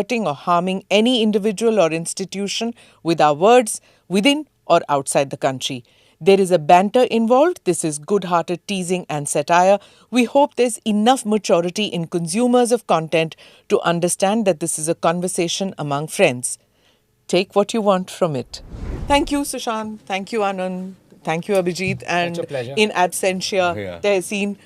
hurting or harming any individual or institution with our words within or outside the country. There is a banter involved. This is good-hearted teasing and satire. We hope there's enough maturity in consumers of content to understand that this is a conversation among friends. Take what you want from it. Thank you, Sushant. Thank you, Anand. Thank you, Abhijit. And It's a pleasure. in absentia, Tehseen,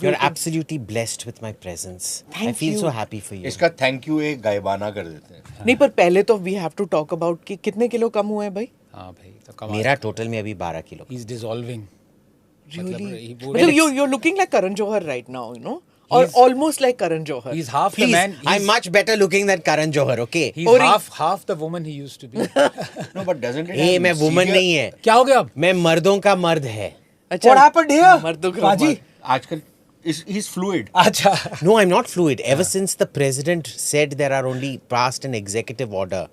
You're absolutely blessed with my presence. I Thank feel you. so happy for you. इसका thank you एक गायबाना कर देते हैं. नहीं पर पहले तो we have to talk about कि कितने किलो कम हुए हैं भाई? हाँ भाई तो कमाल. मेरा टोटल में अभी 12 किलो. He's dissolving. Really? वो- मतलब you're looking like Karan Johar right now, you know? Or He's- almost like Karan Johar. He's half the Please, man. I'm much better looking than Karan Johar, okay? He's Ori- half the woman he used to be. No, but doesn't it? A, have मैं woman serious- नहीं है. क्या हो गया अब? मैं मर्दों का मर्द है. अच्छा, What happened here? मर्दों का बाजी? मर्द. आजकल he's fluid. अच्छा. No, I'm not fluid. Ever since the president said there are only passed an executive order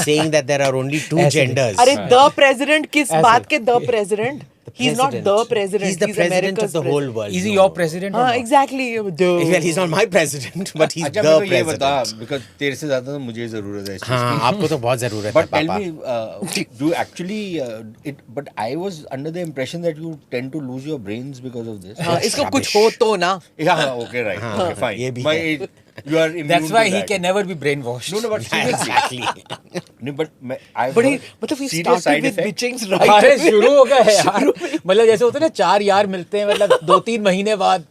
saying that there are only two ऐसे genders. अरे the president किस ऐसे. बात के the president? He's not the president. He's the president America's of the whole president. world. Is he No. your president? or हाँ, not? exactly. Well, he's not my president, but he's अच्छा the मेरे को ये बता president. because तेरे से ज्यादा तो मुझे जरूरत है इस चीज़ हाँ, की. आपको तो बहुत जरूरत है But tell पापा. me, do you actually but I was under the impression that you tend to lose your brains because of this. हाँ, इसको कुछ Rubbish. हो तो ना. Yeah, okay, right. हाँ, Okay, fine. ये भी My, है. you are immune That's why to he that. can never be brainwashed. No, but seriously. Exactly. No, but I've But he, heard मतलब he serious started side with effects. bitchings right अरे away. शुरू हो गया है यार. मतलब जैसे होते हैं ना चार यार मिलते हैं मतलब 2-3 महीने बाद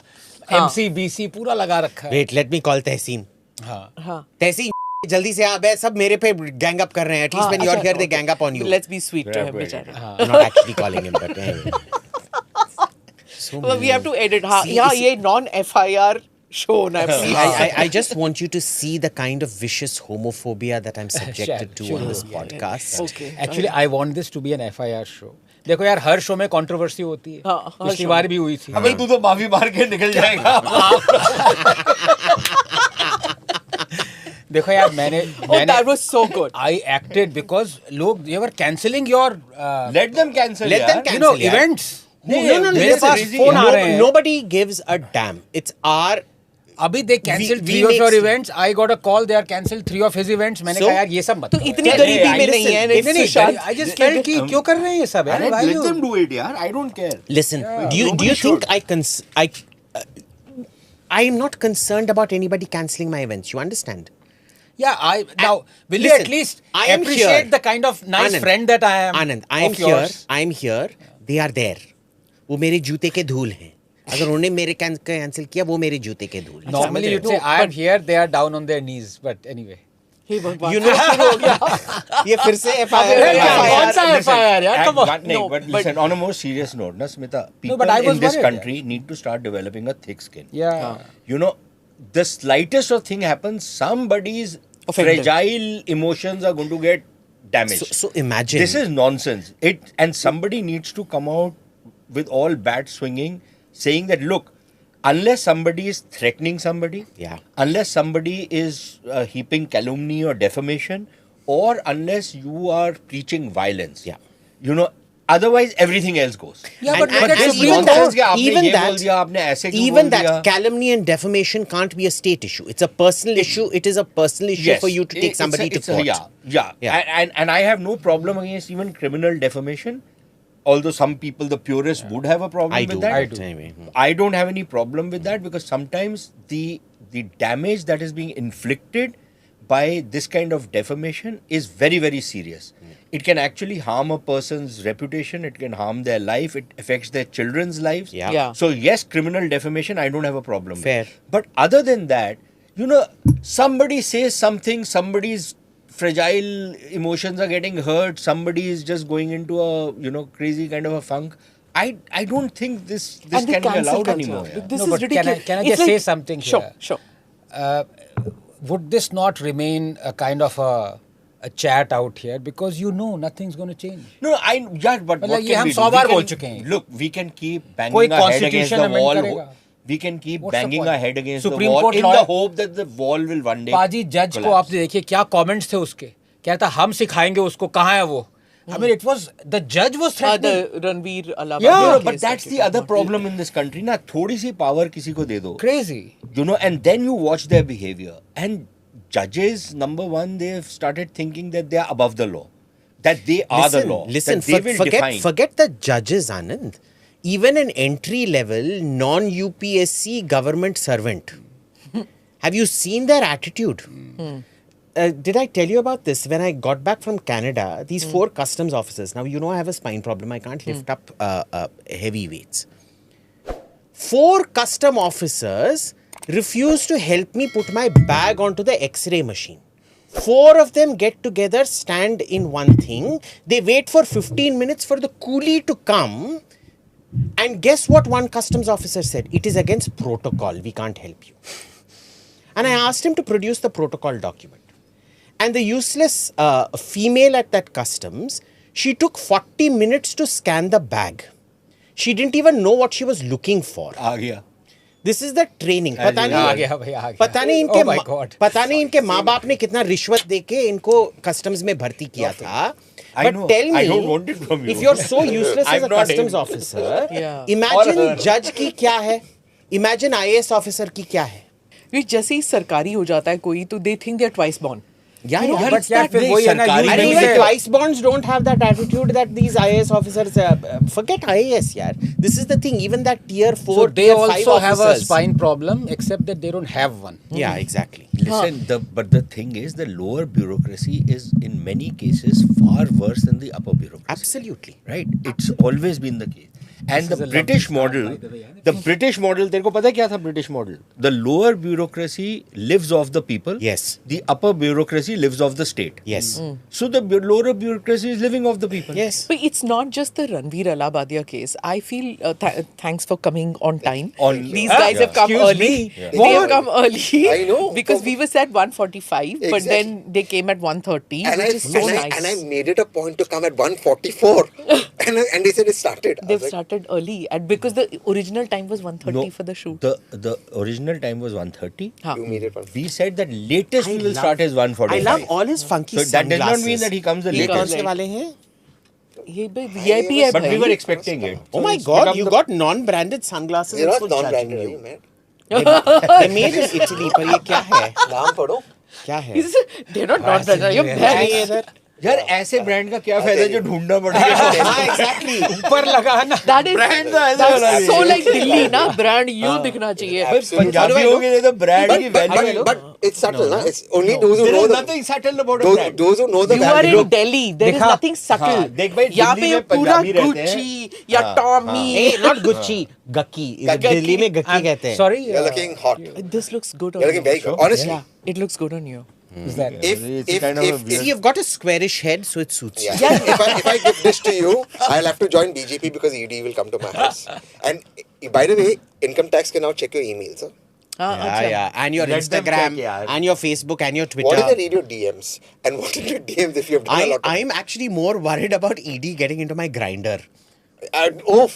MC BC पूरा लगा रखा है. Wait, let me call Tehseen. हाँ. हाँ. Tehseen, जल्दी से आ बे, सब मेरे पे गैंग अप कर रहे हैं. At least हाँ, when you're अच्छा, here, they okay. gang up on you. Let's be sweet to Yeah, him, very बेचारा. I'm not actually calling him, but anyway. So Well, we have to edit. हाँ, See, यहाँ see- ये non-FIR show ना please. I just want you to see the kind of vicious homophobia that I'm subjected to on this podcast. Okay. Actually, I want this to be an FIR show. देखो यार हर show में controversy होती है. हाँ, हर पिछली show बार भी हुई थी. अबे तू तो माफी मार के निकल जाएगा. देखो यार मैंने Oh, that was so good. I acted because लोग they were cancelling your Let them cancel. Let them यार. cancel. you know यार. events. No, मेरे listen, पास फोन आ रहे हैं. Nobody gives a damn. It's our. अभी they cancelled we 3 of your make- events. I got a call. They are cancelled 3 of his events. मैंने So- कहा यार ये सब मत तो करो. इतनी नहीं, गरीबी नहीं, में listen, नहीं है. नहीं, It's नहीं, Sushant. I just felt कि क्यों कर रहे हैं ये सब यार? Let Why you- them do it, यार. I don't care. Listen, do you nobody think should. I am not concerned about anybody cancelling my events. You understand? Yeah, now will you listen, at least I am appreciate here. the kind of nice Anand, friend that I am? Anand, I am of here. yours? I am here. They are there. वो मेरे जूते के धूल हैं. अगर उन्होंने मेरे cancel किया वो मेरे जूते के धूल हैं. Normally you'd say I am here. They are down on their knees. But anyway. हे भगवान. You know शुरू हो गया. ये फिर से FIR. अबे यार, FIR. कौन सा Listen, FIR यार? at Come on. one- नहीं, No, but but- listen, on a more serious note, na Smita, people but I was in this worried, country need to start developing a thick skin. Yeah. You know, the slightest of thing happens, somebody's Offended. fragile emotions are going to get damaged. So imagine. This is nonsense. And somebody needs to come out with all bat swinging, saying that look, unless somebody is threatening somebody, Yeah. unless somebody is heaping calumny or defamation, or unless you are preaching violence, Yeah. you know, otherwise everything else goes. Yeah, but And- look at and Supreme even Court. that, आपने even ये that, बोल दिया, आपने ऐसे क्यों even बोल that दिया? calumny and defamation can't be a state issue. It's a personal issue. It is a personal issue Yes, for you to take somebody to court. Yeah. And I have no problem against even criminal defamation. Although some people, the purists, would have a problem I with do. that. I do. Anyway. I don't have any problem with that because sometimes the damage that is being inflicted by this kind of defamation is very, very serious. It can actually harm a person's reputation. It can harm their life. It affects their children's lives. Yeah. Yeah. So yes, criminal defamation, I don't have a problem Fair. with. But other than that, you know, somebody says something, somebody's fragile emotions are getting hurt, somebody is just going into a, you know, crazy kind of a funk. I don't think this And the can be cancel allowed culture. anymore. Yeah. This No, is but ridiculous. can I It's just like- say something Sure, here? sure. Would this not remain a kind of a chat out here? Because you know nothing's going to change. No, but मतलब what ये can हम we do? 100 bar We बोल can- चुके हैं। Look, we can keep banging कोई our head against constitution the amend wall. करेगा। We can keep What's the banging point? our head against Supreme the wall Court in lawyer- the hope that the wall will one day पाजी जज को collapse. आपने देखिए क्या comments थे उसके. कहता हम सिखाएंगे उसको कहाँ है वो. I mean, it was the judge was threatening. The Ranveer Allahabadi Yeah, but case that's that the you other talked about. problem in this country. Na, थोड़ी सी power किसी को दे दो. Crazy. And then you watch their behavior. And judges, number one, they've started thinking that they are above the law. That they are the law. Listen, that they will define. forget the judges, Anand. Even an entry level non-UPSC government servant. Have you seen their attitude? Did I tell you about this? When I got back from Canada, these 4 customs officers, now you know I have a spine problem, I can't lift up heavy weights. 4 custom officers refused to help me put my bag onto the X-ray machine. 4 of them get together, stand in one thing, they wait for 15 minutes for the coolie to come, and guess what one customs officer said? It is against protocol, we can't help you. And I asked him to produce the protocol document. And the useless female at that customs, she took 40 minutes to scan the bag. She didn't even know what she was looking for. आ गया. This is the training. पता आ नहीं गया भाई, आ गया. पता नहीं Oh my God. पता नहीं इनके माँ बाप ने कितना रिश्वत देके इनको customs में भर्ती किया था. I But know. tell me, I don't want it from you. if you're so useless as I'm a not customs him. officer, Yeah. imagine Or her. judge की क्या है? Imagine IAS officer की क्या है? ये जैसे ही सरकारी हो जाता है कोई तो they think they're twice born. Yeah, You know, yeah, but it's यार that फिर way. वही है ना, सरकारी you And make even the- twice bonds don't have that attitude that these IAS officers forget IAS, yaar. This is the thing. Even that tier 4, So they tier 5 also have a officers. spine problem, except that they don't have one. Yeah, exactly. Listen, but the thing is, the lower bureaucracy is in many cases far worse than the upper bureaucracy. Absolutely. Right? It's always been the case. And This the is a British lovely start, model, by the way, yeah. the British model, तेरे को पता है क्या था British model? The lower bureaucracy lives off the people. Yes. The upper bureaucracy lives off the state. Yes. So the lower bureaucracy is living off the people. Yes. But it's not just the Ranveer Allahabadi case. I feel thanks for coming on time. These Ah, guys yeah. have come Excuse early. me. Yeah. They have What? come early. I know. Because we were at 1:45, but Exactly. then they came at 1:30, which is so nice. and I made it a point to come at 1:44, and they said it started. I They've was like, started early, and because the original time was 1:30 for the shoot. The original time was 1:30. हाँ. you made it 1:44. We said that latest we will start is 1:45. I love all his funky So that does not sunglasses. mean that he comes the ये कौन latest. से वाले हैं? ये भी VIP है But we भाई. were expecting it. Oh So my it's God! become You the- got non-branded sunglasses. You're and not so judging non-branded, are you. you, man? They made in Italy, पर ये क्या है? नाम पढ़ो. क्या है? They're not branded. You're क्या bad. है ये इधर? यार ऐसे ब्रांड का क्या फायदा जो ढूंढना पड़ेगा. हाँ, exactly. ऊपर लगा ना. That is Brand तो ऐसे होना that's so चाहिए. like Delhi ना brand you दिखना चाहिए. Absolutely. पंजाबियों के लिए तो ब्रांड की value. But it's subtle, na? It's only those who There know is the nothing subtle about a those, brand. those who know the You are value. in Delhi. There is देखा? nothing subtle. हाँ, देख भाई, यहाँ दिल्ली पे में पूरा पंजाबी रहते हैं. Gucci या हाँ, Tommy. Hey, not Gucci, Gaki. Delhi में गक्की कहते हैं. Sorry. You're looking hot. This looks good on You're looking very you. good. Honestly, Yeah, it looks good on you. Is that? if kind of a if See, you've got a squarish head, so it suits you. yeah, if I give this to you, I'll have to join BJP because ED will come to my house. And by the way, income tax can now check your emails. Huh? हाँ, Yeah, अच्छा. yeah. And your Let them Instagram, check, yeah. and your Facebook, and your Twitter. What if they read your DMs? And what if your DMs if you have done a lot of... I'm actually more worried about ED getting into my grinder. Oh!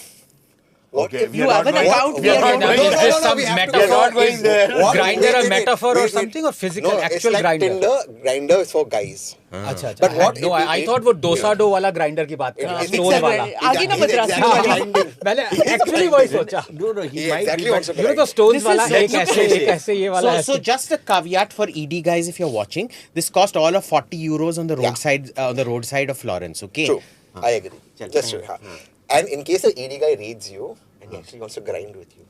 What Okay, if we You are have not an going- account we are here. not Now, going is there. this no, some we have to metaphor? go. Not going Is there. What? grinder Wait, a wait, metaphor or wait. something, or physical, No, actual it's like grinder? Tinder. Grinder is for guys. अच्छा अच्छा. But what No, if I it- thought वो dosa dough वाला grinder की बात कर रहा It's हूँ, stone exactly- वाला. आगे ना He's मद्रासी exactly वाला. grinding. मैंने actually वही सोचा. No, no, he He might exactly be, wants but to You know grind. the stones This वाला is- एक ऐसे ये वाला. So just a caveat for ED guys, if you're watching, this cost all of 40 euros on the roadside, on the roadside of Florence. Okay. True. I agree. Just true. And in case the ED guy reads you and he actually wants to grind with you.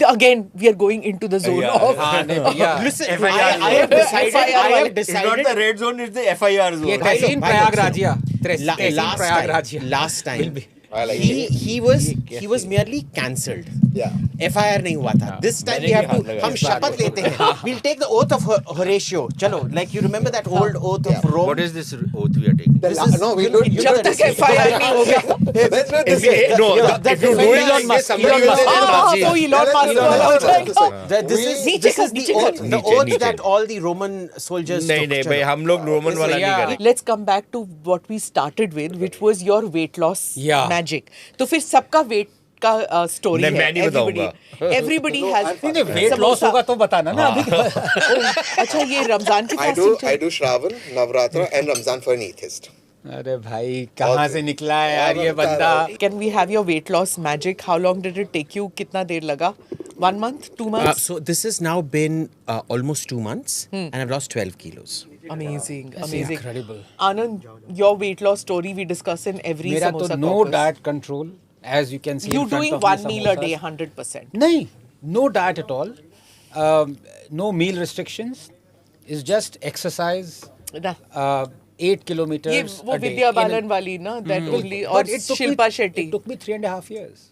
Again, we are going into the zone of. हाँ नहीं भैया. Listen, FIR I have decided. I have it's not decided. the red zone, it's the FIR zone. ये भाई लोग, तहसीन भाई लोग, प्रयागराजिया. La- Tehseen last प्रयागराजिया. time, last time, Will be. I like he was merely cancelled. Yeah. FIR नहीं हुआ था. This time we मैंने have भी हाथ to. लगाया. हम शपथ लेते हैं. We'll take the oath of Horatio. चलो, like you remember that old oath of Rome. What is this oath we are taking? No, we don't. जब तक FIR नहीं हो गया. Let's not If this way. no, if you do it Elon like Musk, this, somebody Elon will Musk. say हाँ, Nazi. वो Elon Musk Elon वाला Musk. होता है. This नीचे is कर, the नीचे oath, कर. the नीचे, oath नीचे. that all the Roman soldiers नहीं took. नहीं चलो. भाई हम लोग रोमन वाला नहीं भैया. करेंगे. Let's come back to what we started with, which was your weight loss Yeah. magic. तो फिर सबका weight का story नहीं, है. मैं नहीं बताऊंगा. Everybody has. नहीं weight loss समोसा. होगा तो बताना ना अभी. अच्छा ये रमजान की I fasting do Shravan, Navratra, and Ramzan for an atheist. अरे भाई कहाँ से निकला है यार ये बंदा. Can we have your weight loss magic? How long did it take you? कितना देर लगा? 1 month? 2 months? So this has now been almost 2 months, and I've lost 12 kilos. Amazing, amazing. incredible. Anand, your weight loss story we discuss in every मेरा तो samosa no caucus. diet control, as you can see. You in front doing of me, one meal a samosas. day, 100%. नहीं, no diet at all. No meal restrictions. It's just exercise. ना 8 kilometers ये वो a day. Vidya In a- बालन वाली ना that only But और it took Shilpa me, Shetty. It took me 3.5 years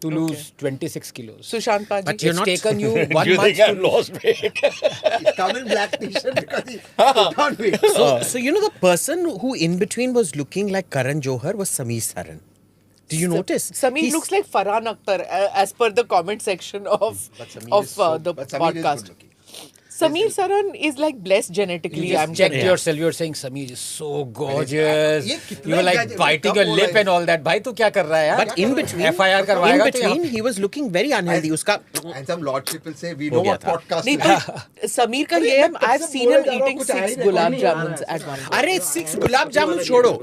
to lose 26 kilos. Sushant पाजी. But you're It's not- taken you 1 You month think I've to lost weight? He's come in black t-shirt because he put on weight. So you know the person who in between was looking like Karan Johar was Sameer Saran. Do you notice? Sameer He's- looks like Farhan Akhtar as per the comment section of the podcast. Sameer Saran is like blessed genetically. You I'm just checked getting. yourself. You're saying Sameer is so gorgeous. ये कितना You were like gadget- biting कब your बोला lip है? and all that. भाई तू क्या कर रहा है यार? But in between, FIR करवाएगा in तो यहाँ between, he was looking very unhealthy. उसका And some lordship will say, we हो know गया what था. podcast नहीं is. तो समीर का ये है I've seen him eating 6 gulab jamuns at one go. अरे 6 gulab jamun छोड़ो.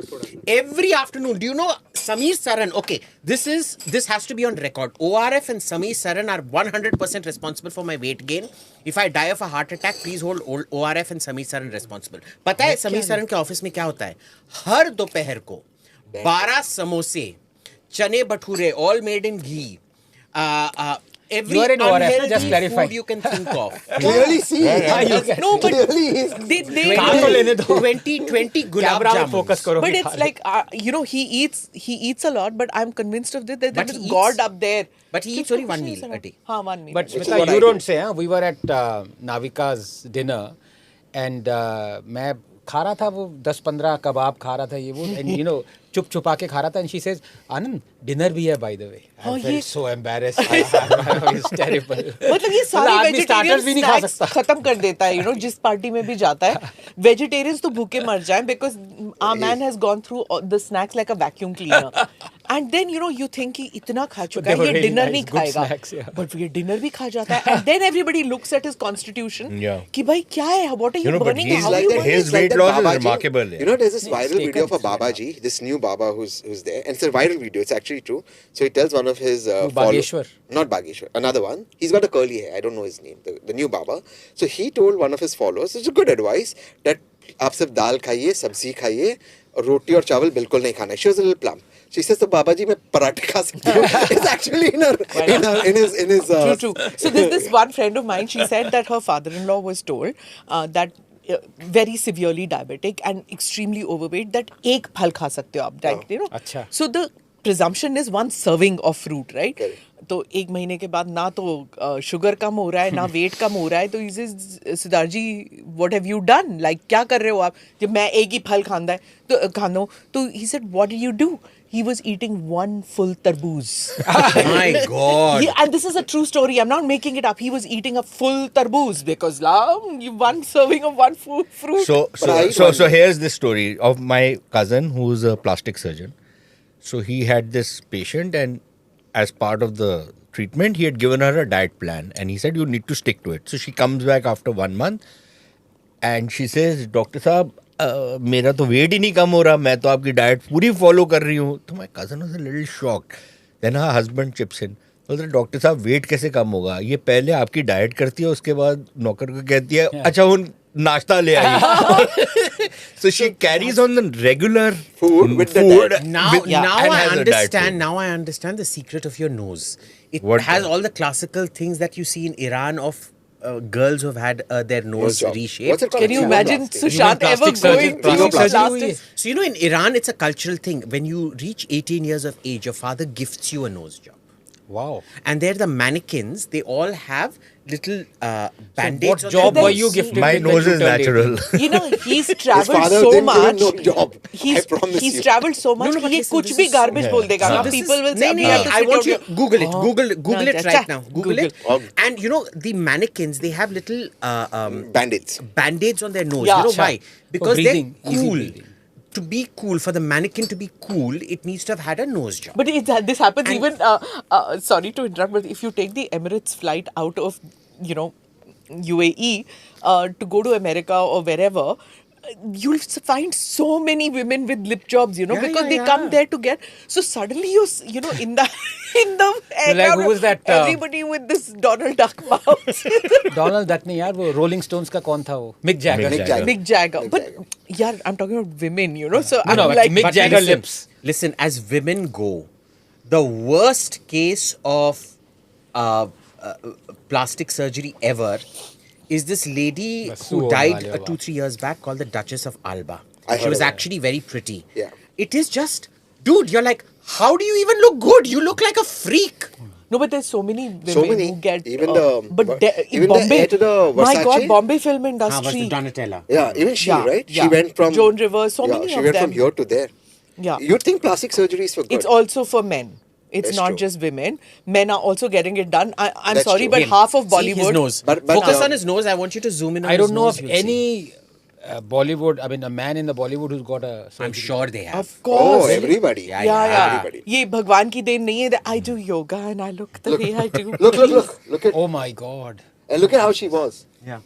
Every afternoon, do you know Sameer Saran? Okay, this has to be on record. ORF and Sameer Saran are 100% responsible for my weight gain. If I die of a heart attack, please hold ORF and Sameer Saran responsible. पता है समीर सरन के office में क्या होता है? हर दोपहर को 12 समोसे, चने bhature, all made in ghee. Every You are in ORF, unhealthy just clarify. food you can think of. Clearly see. No, but Clearly he's... they काम तो लेने दो. 20 gulab कैमरा में jamuns. फोकस करो. but it's like he eats a lot, but I'm convinced of this that But there is he God eats- up there. but he eats only one meal a day. हाँ, 1 meal. But Which is Smita, what I you do. don't say. Huh? We were at Navika's dinner, and मैं खा रहा था वो 10-15 कबाब खा रहा था ये वो, and you know चुप छुपा के खा रहा था, and she says Anand dinner भी है by the way. I हाँ, felt ये- so embarrassed. It's terrible. मतलब ये सारे आदमी starters वेजिटेरियन भी नहीं खा स्नैक्स सकता. खत्म कर देता है जिस पार्टी में भी जाता है वेजिटेरियंस तो भूखे मर जाएं because our man has gone through the snacks like a vacuum cleaner and then you think कि इतना खा चुका they है were ये really डिनर nice, नहीं good खाएगा snacks, yeah. but ये डिनर भी खा जाता है and then everybody looks at his constitution Yeah. कि भाई क्या है what are you but burning he's how like you that. burning? His It's like weight that loss is Babaji. remarkable, You yeah. know, there's this viral taken video of a it's remarkable. Babaji, this new Baba who's there, and it's a viral video. It's actually true. So he tells one of his Bageshwar. not Bageshwar, another one. He's got a curly hair. I don't know his name. The new Baba. So he told one of his followers, it's a good advice that आप सिर्फ दाल खाइए, सब्जी खाइए, और रोटी और चावल बिल्कुल नहीं खाना. She was a little plump. She says, "तो बाबा जी मैं पराठे खा सकती हूँ." It's actually in his. True. So there's this one friend of mine. She said that her father-in-law was told that very severely diabetic and extremely overweight that एक फल खा सकते हो आप, right? अच्छा. So the presumption is one serving of fruit, right? Correct. तो 1 महीने के बाद ना तो शुगर कम हो रहा है ना वेट कम हो रहा है तो इसे Siddharth ji what have you done like क्या कर रहे हो आप जब मैं एक ही फल खाना है तो खाना तो he said what did you do he was eating one full tarboos. My God. And this is a true story. I'm not making it up. He was eating a full tarboos because one serving of one fruit. So here's the story of my cousin who's a plastic surgeon. So he had this patient, and as part of the treatment, he had given her a diet plan, and he said you need to stick to it. So she comes back after 1 month, and she says, "Doctor साहब, मेरा तो wait ही नहीं कम हो रहा, मैं तो आपकी diet पूरी फॉलो कर रही हूँ." तो my cousin was a little shocked. Then her husband chips in. बोलते डॉक्टर साहब वेट कैसे कम होगा, ये पहले आपकी डाइट करती है उसके बाद नौकर को कहती है अच्छा वो नाश्ता ले आइए. So she carries on the regular Food with the food diet. Now, with- now and I has a diet understand. food. Now I understand the secret of your nose. It What has the- all the classical things that you see in Iran of girls who've had their nose job. reshaped. What's it called? Can you imagine Xenoplasty. Sushant ever Plastic surgery- going plastic through surgery plastic? So you know, in Iran, it's a cultural thing. When you reach 18 years of age, your father gifts you a nose job. Wow. And they're the mannequins. They all have little band-aids. What on job their were nose. you gifted? My with when nose you is turned 18? natural. You know, he's His traveled father so didn't give him much. no job. I promise He's you. traveled so much No, कि but ये listen, कुछ this भी is- garbage बोल देगा So ना. this People is- will say, No, "We no, have to I sit want out you here." Google it. Google No, it cha- right cha. now. Google it. Google. And you know the mannequins, they have little Bandits. band-aids on their nose. Yeah. You know Acha. why? For Because breathing, they're easy cool. breathing. To be cool, for the mannequin to be cool, it needs to have had a nose job. But this happens And- even. Sorry to interrupt, but if you take the Emirates flight out of UAE to go to America or wherever, you'll find so many women with lip jobs, you know, Yeah, because yeah, they yeah. come there to get. So suddenly you know, in the like, air, who was that, everybody with this Donald Duck mouth. Donald Duck नहीं यार, वो Rolling Stones का कौन था वो? Mick Jagger. Mick Jagger. Mick Jagger. Mick But Jagger. yeah, I'm talking about women, you know. So No, I'm no, but like, Mick But Jagger listen, lips. Listen, as women go, the worst case of plastic surgery ever is this lady Bas, who wo died wale baat. 2-3 years back called the Duchess of Alba. I She heard was of that. actually very pretty. Yeah. It is just, dude, you're like, how do you even look good? You look like a freak. no, but there's so many women So many. who get Even but in even the Bombay, heir to the my God, Versace. Bombay film Was industry. the Donatella. Yeah, even she, Yeah, right? yeah. She went from Joan Rivers, so yeah, many she of went them. from here to there. Yeah. You'd think plastic surgery is for good. It's also for men. It's That's not true. just women. Men are also getting it done. I'm That's sorry, true. but Him. half of See Bollywood. his nose. But Focus now- on his nose. I want you to zoom in on I his don't know nose. of you'll see. any Bollywood, I mean, a man in the Bollywood who's got a surgery. I'm sure they have. Of course. Oh, everybody. Yeah, Yeah. Everybody. ये भगवान की then नहीं है that I do yoga and I look the way I do. Look at Oh my God. and look at how she was. Yeah.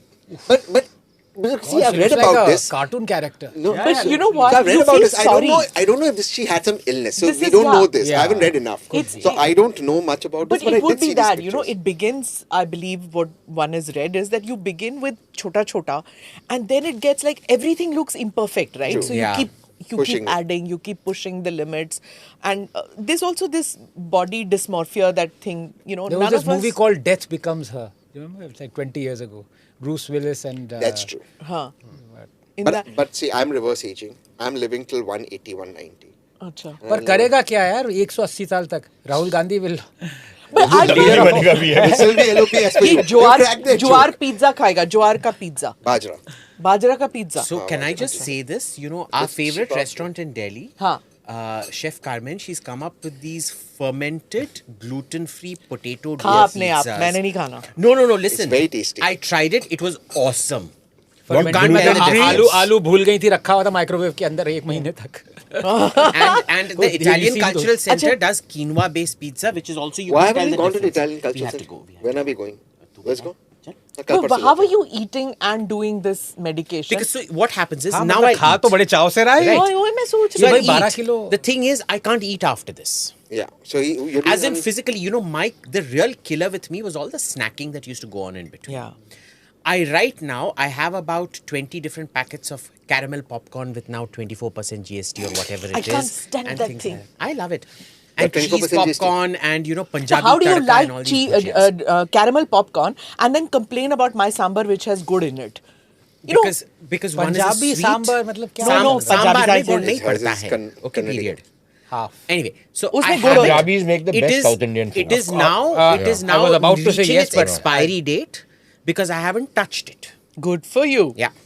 But see, God, I've she read looks like about a this. cartoon character. No, But you know what? So I've read You about feel this. sorry. I don't know if she had some illness. So This we is- don't yeah. know this. Yeah. I haven't read enough. It's- So I don't know much about But this. But it I would did see be these that, you know, pictures. it begins, I believe, what one has read is that you begin with chota, and then it gets like everything looks imperfect, right? True. So Yeah. you keep Pushing it. adding, you keep pushing the limits. And there's also this body dysmorphia, that thing, you know, There was none this of movie us... called Death Becomes Her. You remember? It's like 20 years ago. Bruce Willis and... That's true. Huh. In that... But see, I'm reverse aging. I'm living till 180, 190. Acha. पर करेगा क्या यार 180 साल तक? Rahul Gandhi will... But I leader don't बनेगा भी है This will be LOPS for कि you. You crack that jowar joke. Pizza खाएगा, ज्वार का पिज्जा, Bajra. बाजरा का pizza. So can I just say this? You know, our Just favorite stop. restaurant in Delhi, Huh. Chef Carmen, she's come up with these fermented gluten-free potato खा dough अपने आप, pizzas. मैंने नहीं खाना. No, listen. very tasty. I tried it. It was awesome. What You can't tell the difference. आलू भूल गई थी, रखा हुआ था माइक्रोवेव के अंदर 1 महीने तक. And the Good, Italian you've seen Cultural those. Center does quinoa-based pizza, which is also you Why can tell haven't we the gone to the difference. Italian We culture have to center? go. We have When to are we going? Let's go. Chal. कल But परसों how जाते are हैं. you eating and doing this medication? Because so what happens is हाँ, now मतलब I खा eat. तो बड़े चाव से रहा है. Right. ओए, मैं सोच So रही I हूँ. भाई 12 eat. Kilo. The thing is, I can't eat after this. Yeah. So you're doing As in some- physically, you know, the real killer with me was all the snacking that used to go on in between. Yeah. Right now I have about 20 different packets of caramel popcorn with now 24% GST or whatever it is. I can't stand and that things thing. like that. I love it. And That cheese 24% GST. popcorn and you know So Punjabi how do you tadka and all like these bhujiyas. caramel popcorn and then complain about my sambar which has good in it? You know, because one Punjabi is a sweet. Sambar मतलब क्या? No, sambar Punjabi में side गुड़ is- नहीं पड़ता Hers is है. Kannadigan. Okay, period. Half. Anyway, so उसमें I गुड़ have होता है. it. Punjabis make the It best is- South Indian food. It is now. It is I now. was about to say reaching yes, its but- expiry date because I haven't touched it. good for you. Yeah.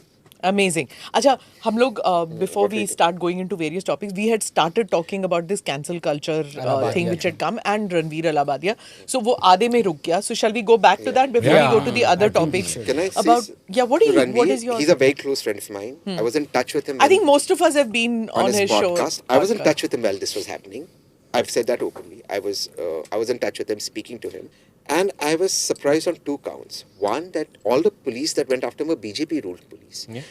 Amazing. Acha, हम लोग before what we we do. start going into various topics, we had started talking about this cancel culture Allahabadiya thing which thing. had come and Ranveer Allahabadiya. So वो आधे में रुक गया. So shall we go back to that before Yeah. we go to the other I think we topics? should. Can I say about what Ranveer, is your? He's a very close friend of mine. I was in touch with him. I think when- most of us have been on his show. podcast. I was in touch with him while this was happening. I've said that openly. I was in touch with him, speaking to him, and I was surprised on two counts. One, that all the police that went after him were BJP ruled police. Yeah.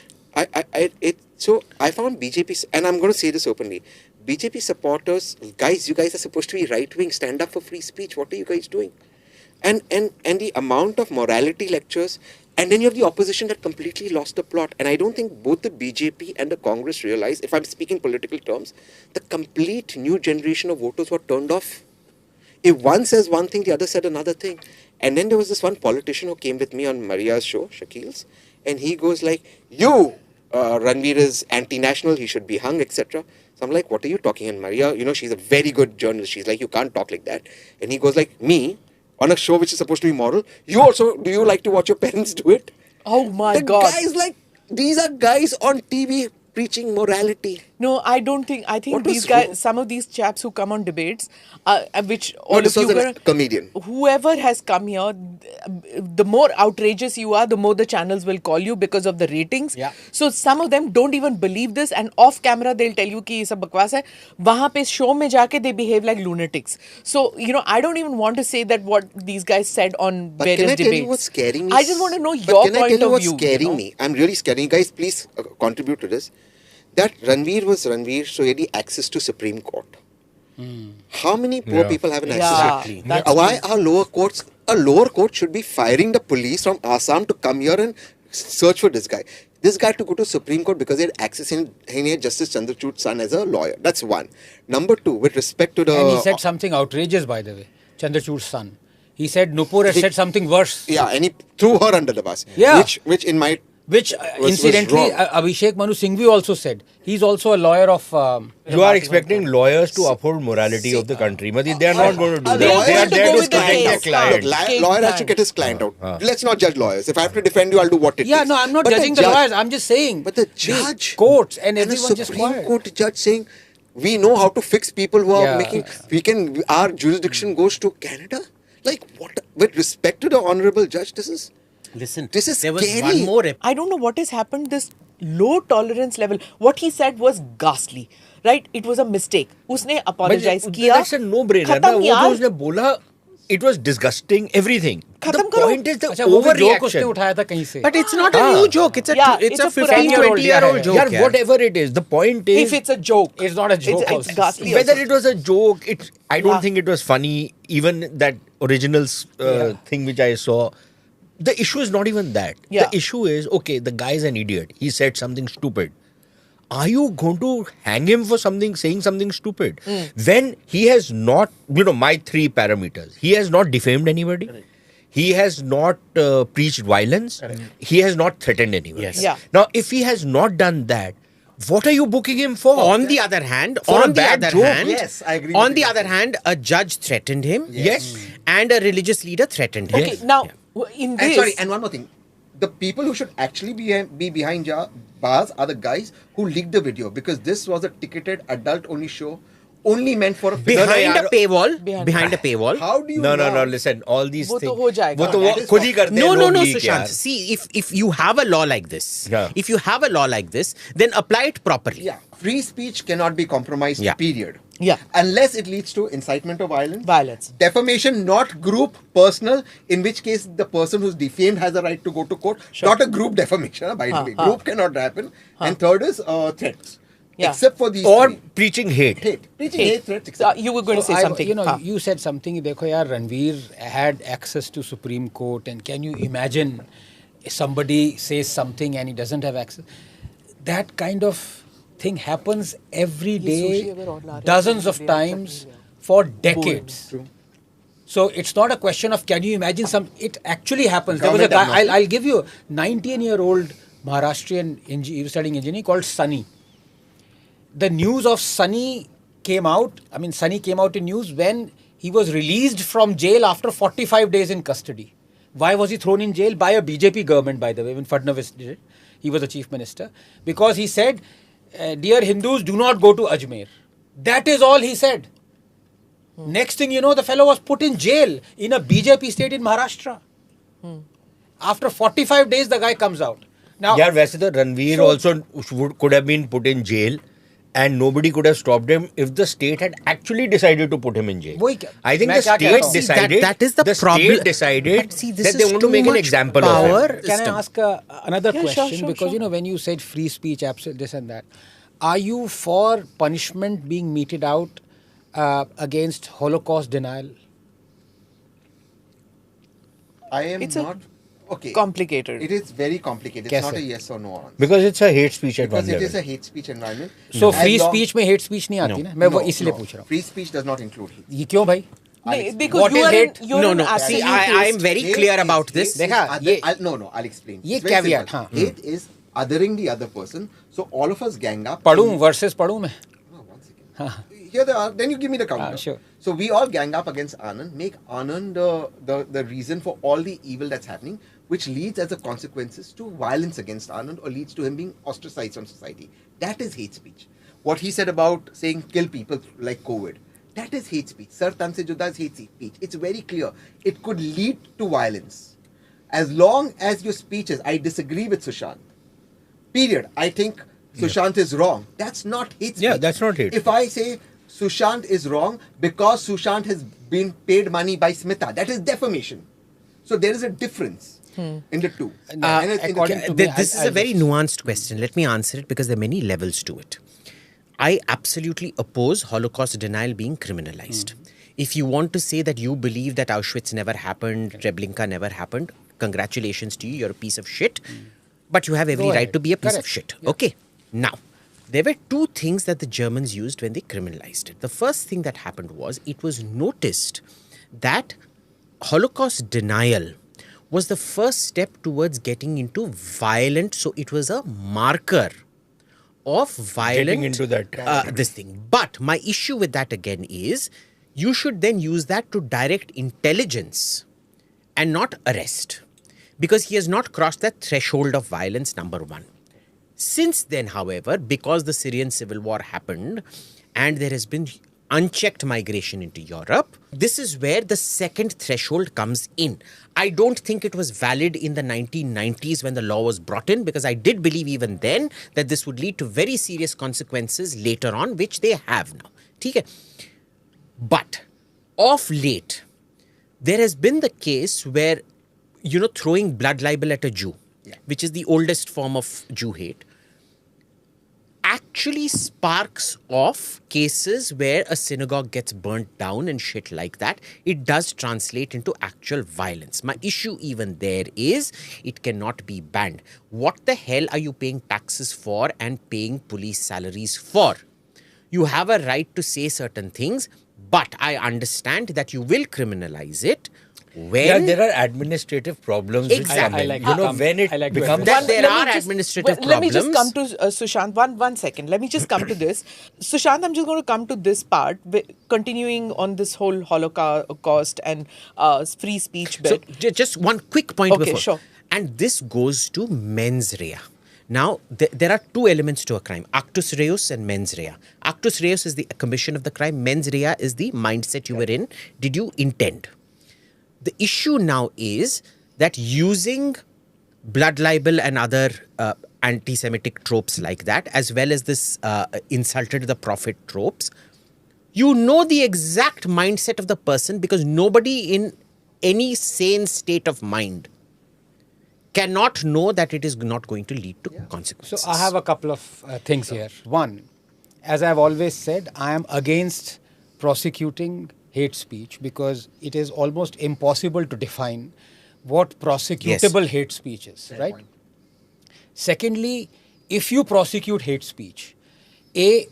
So I found BJP, and I'm going to say this openly. BJP supporters, guys, you guys are supposed to be right wing. Stand up for free speech. What are you guys doing? And the amount of morality lectures, and then you have the opposition that completely lost the plot. And I don't think both the BJP and the Congress realize, if I'm speaking political terms, the complete new generation of voters were turned off. If one says one thing, the other said another thing. And then there was this one politician who came with me on Maria's show, Shakil's, and he goes like, Ranveer is anti-national, he should be hung, etc. So I'm like, what are you talking? And Maria, you know, she's a very good journalist. She's like, you can't talk like that. And he goes like, me, on a show which is supposed to be moral, do you like to watch your parents do it? Oh my The God. guys like, these are guys on TV preaching morality. No, I don't think. I think What these was guys, wrong? some of these chaps who come on debates, which all this of you was a were, comedian. whoever has come here, the more outrageous you are, the more the channels will call you because of the ratings. Yeah. So some of them don't even believe this, and off camera they'll tell you कि ये सब बकवास है. वहाँ पे show में जाके they behave like lunatics. So I don't even want to say that what these guys said on But various can I tell debates. you what's scaring me? I just want to know But your can I point tell you of what's view. scaring me? I'm really scared. You guys, please contribute to this. That Ranveer was Ranveer, so he had access to Supreme Court. How many poor Yeah. people have an Yeah, access? Exactly. that's Why are lower courts? A lower court should be firing the police from Assam to come here and search for this guy. This guy to go to Supreme Court because he had access in he had Justice Chandrachud's son as a lawyer. That's one. Number two, with respect to the And he said something outrageous, by the way. Chandrachud's son. He said Nupur has said something worse. yeah, and he threw her under the bus. Yeah. Which in my Which was incidentally, wrong. Abhishek Manu Singhvi also said. He's also a lawyer of. You are expecting lawyers to uphold morality of the country. But they are not going to do They that. They are want to there go to with the protect their case. client. Look, Case lawyer has to client. get his client out. Let's not judge lawyers. If I have to defend you, I'll do what it Yeah, takes. no, I'm not But judging the judge- lawyers. I'm just saying. But the the judge, courts and a everyone just Supreme quiet. Court judge saying, we know how to fix people who are Yeah. making. Our jurisdiction goes to Canada. Like what? With respect to the honorable judge, this is. Listen, This is there was scary. one more. I don't know what has happened. This low tolerance level. What he said was ghastly, right? It was a mistake. उसने apologize किया. That's a no-brainer. खत्म ना, वो यार. जो उसने बोला, it was disgusting. Everything. The खत्म करो. point is the अच्छा, वो भी joke उसने overreaction. उठाया था कहीं से. But it's not a new joke. It's a Yeah, it's a it's a पुरानी 15-20-year-old joke. Yeah, यार. whatever it is. The point is, If it's a joke, It's not a joke It's also. ghastly. whether also. it was a joke, I don't Yeah. think it was funny. Even that original thing which I saw, the issue is not even that. Yeah. The issue is, okay, the guy's an idiot. He said something stupid. Are you going to hang him for saying something stupid? When he has not, my three parameters. He has not defamed anybody. He has not preached violence. He has not threatened anybody. Yes. Yeah. Now, if he has not done that, what are you booking him for? On the other hand, For a on the bad other joke, hand, yes, I agree on with the you. other hand, a judge threatened him. Yes. And a religious leader threatened him. Okay, now in And this, sorry, and one more thing. The people who should actually be behind bars are the guys who leaked the video because this was a ticketed adult-only show, only meant for a Behind a paywall. Behind- Behind a paywall. How do you No, know? listen, all these वो तो things. हो जाएगा. वो तो That वो is खुद ही करते हैं No, लोग no, leak Sushant. यार. See, if you have a law like this, Yeah. if you have a law like this, then apply it properly. Yeah, free speech cannot be compromised, Yeah. period. Yeah. Unless it leads to incitement of violence. Violence. Defamation, not group, personal, in which case the person who's defamed has a right to go to court. Not a group defamation, by the way. Group cannot happen. And third is threats. Yeah. Except for these Or three. preaching hate. Hate. Preaching hate, threats, So, etc. you were going to say something. हाँ. You said something. देखो यार, Ranveer had access to Supreme Court, and can you imagine if somebody says something and he doesn't have access? That kind of thing happens every sushi day, अगर और ला रहे हैं, dozens तो of भी times for decades. True. So it's not a question of can you imagine some. It actually happens. There was a Government guy. have I'll give you a 19-year-old Maharashtrian he was studying engineering called Sunny. The news of Sunny came out. I mean, Sunny came out in news when he was released from jail after 45 days in custody. Why was he thrown in jail? By a BJP government, by the way, when Fadnavis did it. He was the chief minister. Because he said, dear Hindus, do not go to Ajmer. That is all he said. Next thing you know, the fellow was put in jail in a BJP state in Maharashtra. After 45 days, the guy comes out. Now, यार वैसे तो Ranveer also could have been put in jail and nobody could have stopped him if the state had actually decided to put him in jail. वही क्या- I think मैं the क्या कह रहा state हूँ? See, decided. that is the problem. state decided But see, this that they is want to too make an much example power. of him. Can I system. ask another Yeah, sure, question? sure, Because, sure. when you said free speech, absolute this and that, are you for punishment being meted out against Holocaust denial? I am It's a not. Okay. complicated. It is very complicated. It's कैसे? not a yes or no answer. Because it's a hate speech at Because one it level. is a hate speech environment. So As free long- speech में hate speech नहीं आती ना? मैं वो इसलिए पूछ रहा हूँ. Free speech does not include hate. ये क्यों भाई? नहीं, because What you is are hate? in, you're No, in no. See, absolute I am taste. very Hate clear is- about this. hate is देखा, other- ये- I'll explain. ये It's very caveat, simple. हाँ. Hate is othering the other person. So all of us gang up. पढ़ूं versus पढ़ूं मैं? No, one second. Here they are. Then you give me the counter. Sure. So we all gang up against Anand, make Anand the reason for all the evil that's happening, which leads as a consequences to violence against Anand or leads to him being ostracized from society. That is hate speech. what he said about saying kill people like COVID, that is hate speech. Sir Tan se juda is hate speech. It's very clear. It could lead to violence. As long as your speech is, I disagree with Sushant. Period. I think Sushant is wrong. That's not hate speech. Yeah, that's not hate. If I say Sushant is wrong because Sushant has been paid money by Smita, that is defamation. So there is a difference in the two. according to me, This is a very nuanced question. Let me answer it because there are many levels to it. I absolutely oppose Holocaust denial being criminalized. If you want to say that you believe that Auschwitz never happened, Treblinka never happened, congratulations to you, you're a piece of shit. But you have every right to be a piece of shit. Okay. Now, there were two things that the Germans used when they criminalized it. The first thing that happened was it was noticed that Holocaust denial was the first step towards getting into violent, so it was a marker of violent Getting into that. this thing. But my issue with that again is you should then use that to direct intelligence and not arrest, because he has not crossed that threshold of violence, number one. Since then, however, because the Syrian civil war happened and there has been unchecked migration into Europe, this is where the second threshold comes in. I don't think it was valid in the 1990s when the law was brought in, because I did believe even then that this would lead to very serious consequences later on, which they have now. Okay? But of late, there has been the case where, throwing blood libel at a Jew, which is the oldest form of Jew hate, actually sparks off cases where a synagogue gets burnt down and shit like that. It does translate into actual violence. My issue even there is it cannot be banned. What the hell are you paying taxes for and paying police salaries for? You have a right to say certain things, but I understand that you will criminalize it when there are administrative problems. Exactly. Which come in. When it becomes that there Let me are just- administrative Let me just come problems. to Sushant. One second. Let me just come to this. Sushant, I'm just going to come to this part, continuing on this whole Holocaust and free speech So, bit. just one quick point Okay, before. sure. And this goes to mens rea. Now, there are two elements to a crime, actus reus and mens rea. Actus reus is the commission of the crime. Mens rea is the mindset you were in. Did you intend? The issue now is that using blood libel and other anti-Semitic tropes like that, as well as this insulted the prophet tropes, you know the exact mindset of the person, because nobody in any sane state of mind cannot know that it is not going to lead to consequences. So I have a couple of things here. One, as I've always said, I am against prosecuting hate speech because it is almost impossible to define what prosecutable hate speech is, right? Secondly, if you prosecute hate speech,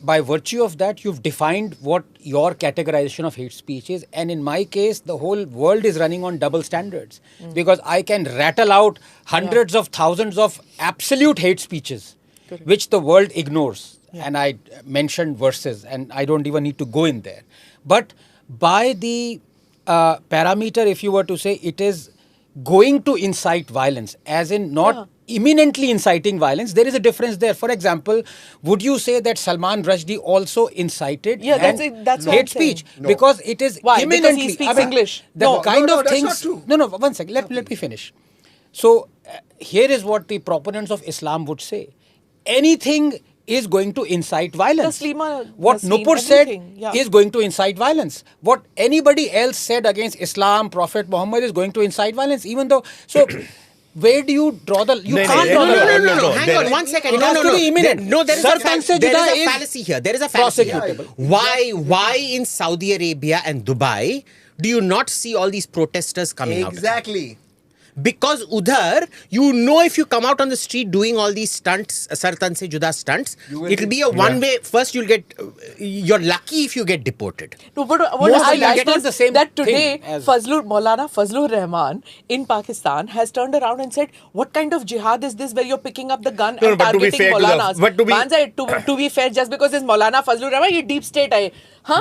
by virtue of that, you've defined what your categorization of hate speech is. And in my case, the whole world is running on double standards because I can rattle out hundreds of thousands of absolute hate speeches, which the world ignores. And I mentioned verses, and I don't even need to go in there. But by the parameter, if you were to say it is going to incite violence, as in not imminently inciting violence, there is a difference there. For example, would you say that Salman Rushdie also incited That's what I'm hate saying. speech? Because it is Why? Because imminently. he speaks English. The No, kind no, of that's things. not true. No, one second. Let me finish. So here is what the proponents of Islam would say. Anything is going to incite violence. Taslima, What Naseem, Nupur said everything, yeah. is going to incite violence. What anybody else said against Islam, Prophet Muhammad is going to incite violence, even though. So, where do you draw the? You No, can't draw the. No. Hang There on is- one second. It has to be imminent. There is Sir a Tan se there juda is a is fallacy here. There is a fallacy here. prosecutable. Why in Saudi Arabia and Dubai do you not see all these protesters coming out? Exactly. Because udhar, you know, if you come out on the street doing all these stunts, Sar Tan se juda stunts, will it'll be a one-way. First, you're lucky if you get deported. No, but what Most I of them like get on is the same that thing today as- Maulana Fazlur Rahman in Pakistan has turned around and said, what kind of jihad is this where you're picking up the gun No, and but to be targeting fair to the- Maulanas? but to be- Man said, to be fair, just because it's Maulana Fazlur Rahman, ये deep state है. Huh?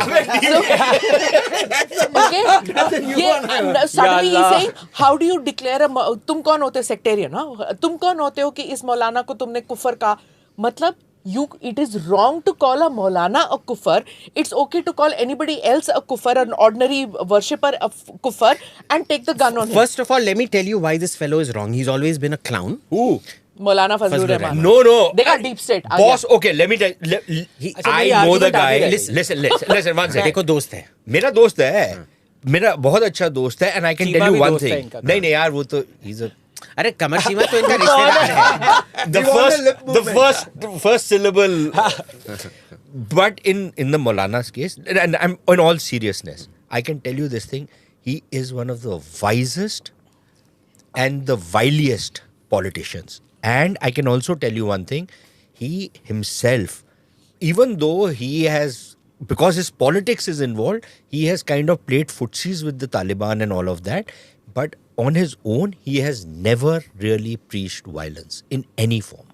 Okay? And suddenly he's saying, how do you declare तुम कौन होते हो sectarian? हाँ? तुम कौन होते हो कि इस मौलाना को तुमने कुफर का मतलब it is wrong to call a Maulana a kuffar. It's okay to call anybody else a kuffar, an ordinary worshipper a kuffar, and take the gun on him. First of all, let me tell you why this fellow is wrong. He's always been a clown. Who? Maulana Fazlur Fazlur Rahman. Rahman. No. They got deep state. Boss, okay, let me tell you. I know the guy. Listen. Listen, one second. देखो दोस्त है. मेरा दोस्त है. मेरा बहुत अच्छा दोस्त है, and I can tell you one thing. नहीं यार, वो तो he's a. अरे कमर सीमा तो इनका रिश्तेदार है. The first syllable. But in the Maulana's case, and I'm in all seriousness, I can tell you this thing. He is one of the wisest and the wiliest politicians. And I can also tell you one thing. He himself, even though he has, because his politics is involved, he has kind of played footsies with the Taliban and all of that. But on his own, he has never really preached violence in any form.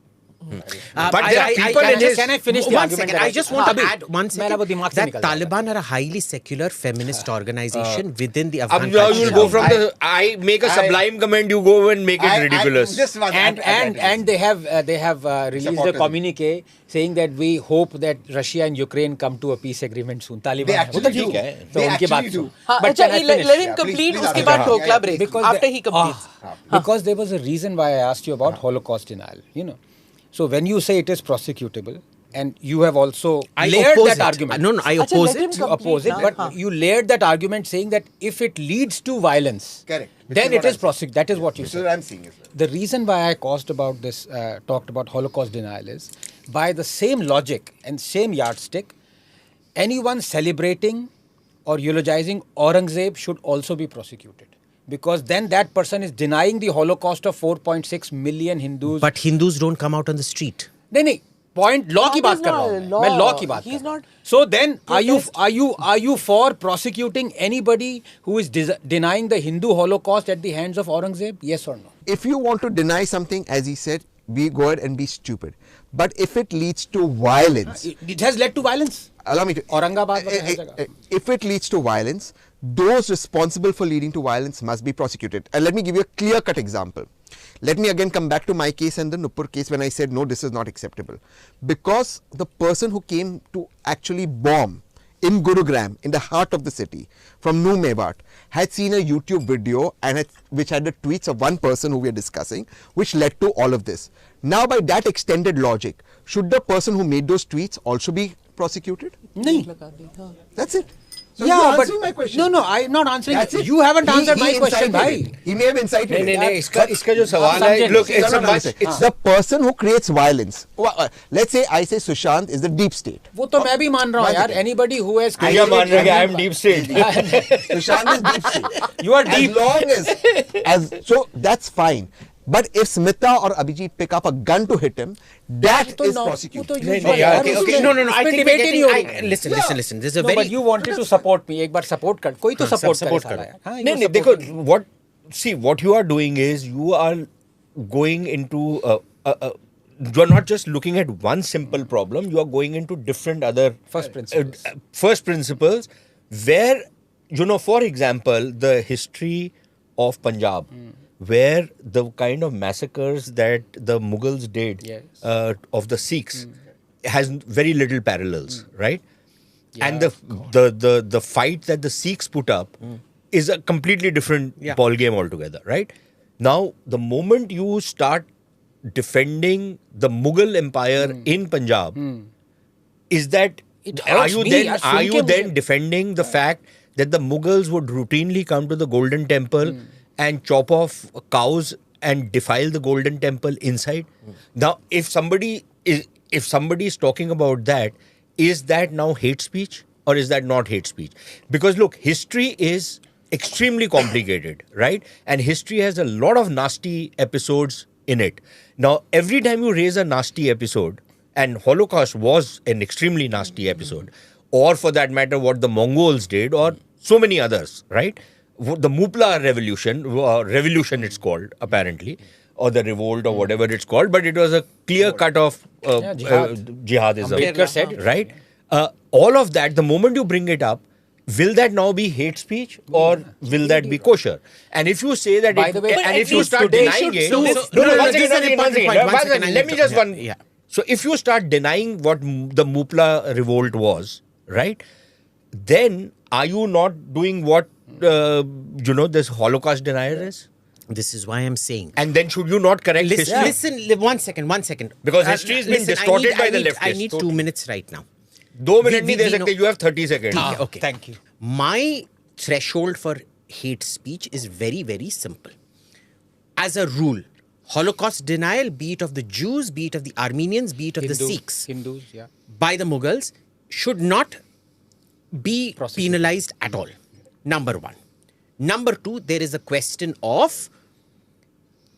But there are people in his... Can I finish the one argument? second. I just want to add one मेरा वो second. दिमाग से That निकल जाएगा. Taliban are a highly secular feminist organization within the Now Afghan you will go country. from I make a sublime comment, you go and make it ridiculous. And they have released a communique saying that we hope that Russia and Ukraine come to a peace agreement soon. Taliban They है. वो तो actually ठीक do. है. तो They उनकी बात actually do. सुन. हाँ, But अच्छा, can I let finish? him complete. please उसके ask बाद him. Dhokla break. Because After the- he completes. Because there was a reason why I asked you about Holocaust denial. So when you say it is prosecutable, and you have also layered oppose that it. argument. No, I Achha, oppose let him it. You oppose it, complete but now. you layered that argument saying that if it leads to violence, Correct. Which then is it what is I'm prosecutable. That is what you This is said. what I'm seeing as well. The reason why I talked about Holocaust denial is by the same logic and same yardstick, anyone celebrating or eulogizing Aurangzeb should also be prosecuted. Because then that person is denying the Holocaust of 4.6 million Hindus. But Hindus don't come out on the street. नहीं point law की That बात is कर रहा not हूँ law. मैं law की बात He's कर रहा हूँ. not So then protest. are you for prosecuting anybody who is denying the Hindu Holocaust at the hands of Aurangzeb? Yes or no? If you want to deny something, as he said, we go ahead and be stupid. But if it leads to violence, It has led to violence. allow me to. Aurangabad was a jagah. If it leads to violence, those responsible for leading to violence must be prosecuted. And let me give you a clear-cut example. Let me again come back to my case and the Nupur case when I said, no, this is not acceptable. Because the person who came to actually bomb in Gurugram, in the heart of the city, from New Mewat, had seen a YouTube video and which had the tweets of one person who we are discussing, which led to all of this. Now, by that extended logic, should the person who made those tweets also be prosecuted? नहीं. That's it. So Yeah, you're but answering my question. no, I'm not answering. That's it. You haven't answered my He question, incited bhai. it. He may have incited नहीं it. नहीं इसका जो सवाल समझे है, look, नहीं. it's No, a no, much, listen. it's The person who creates violence. Let's say I say Sushant is the deep state. वो तो मैं भी मान रहा हूँ One यार. second. Anybody who has क्या मान रहे हैं? I am created- deep state. Sushant is deep state. You are deep. As long as so that's fine. But if Smita or Abhijit pick up a gun to hit him, that तो is now- prosecuted. वो तो नहीं, usual यार, है. okay, उसमें- No. I उसमें think debate we're ही नहीं getting, हो रही. listen. There's a No, very. but you wanted to support me. एक बार support कर. कोई तो support support करे करो. साला यार. हाँ, नहीं you नहीं support देखो what you are doing is you are going into you are not just looking at one simple problem, you are going into different other First principles. first principles where for example the history of Punjab where the kind of massacres that the Mughals did Yes. of the Sikhs has very little parallels, right? And the fight that the Sikhs put up is a completely different ball game altogether, right? Now, the moment you start defending the Mughal Empire in Punjab, is that It are hurts you me, then yaar, are soon you के then मुझे- defending the fact that the Mughals would routinely come to the Golden Temple and chop off cows and defile the Golden Temple inside? Now, if somebody is talking about that, is that now hate speech or is that not hate speech? Because look, history is extremely complicated, right? And history has a lot of nasty episodes in it. Now, every time you raise a nasty episode, and Holocaust was an extremely nasty episode, or for that matter, what the Mongols did, or so many others, right? The Mupla revolution it's called, apparently, or the revolt, or whatever it's called, but it was a clear cut of jihadism. Ambedkar said it. Right? All of that, the moment you bring it up, will that now be hate speech or will that be kosher? And if you say that, By the way, and but if at you least start today denying should it, do- no, no, one this is an second, important point. One second, let me just one. Yeah. So if you start denying what the Mupla revolt was, right, then are you not doing what, this Holocaust denier is? This is why I'm saying. And then should you not correct history? Listen, 1 second. Because history has been distorted by the I leftists. need 2 minutes right now. 2 minutes we nahi de know- sakte, you have 30 seconds. Okay. Thank you. My threshold for hate speech is very, very simple. As a rule, Holocaust denial, be it of the Jews, be it of the Armenians, be it of the Sikhs, Hindus, yeah. by the Mughals, should not be Prosecuted. penalized at all. Number one. Number two, there is a question of,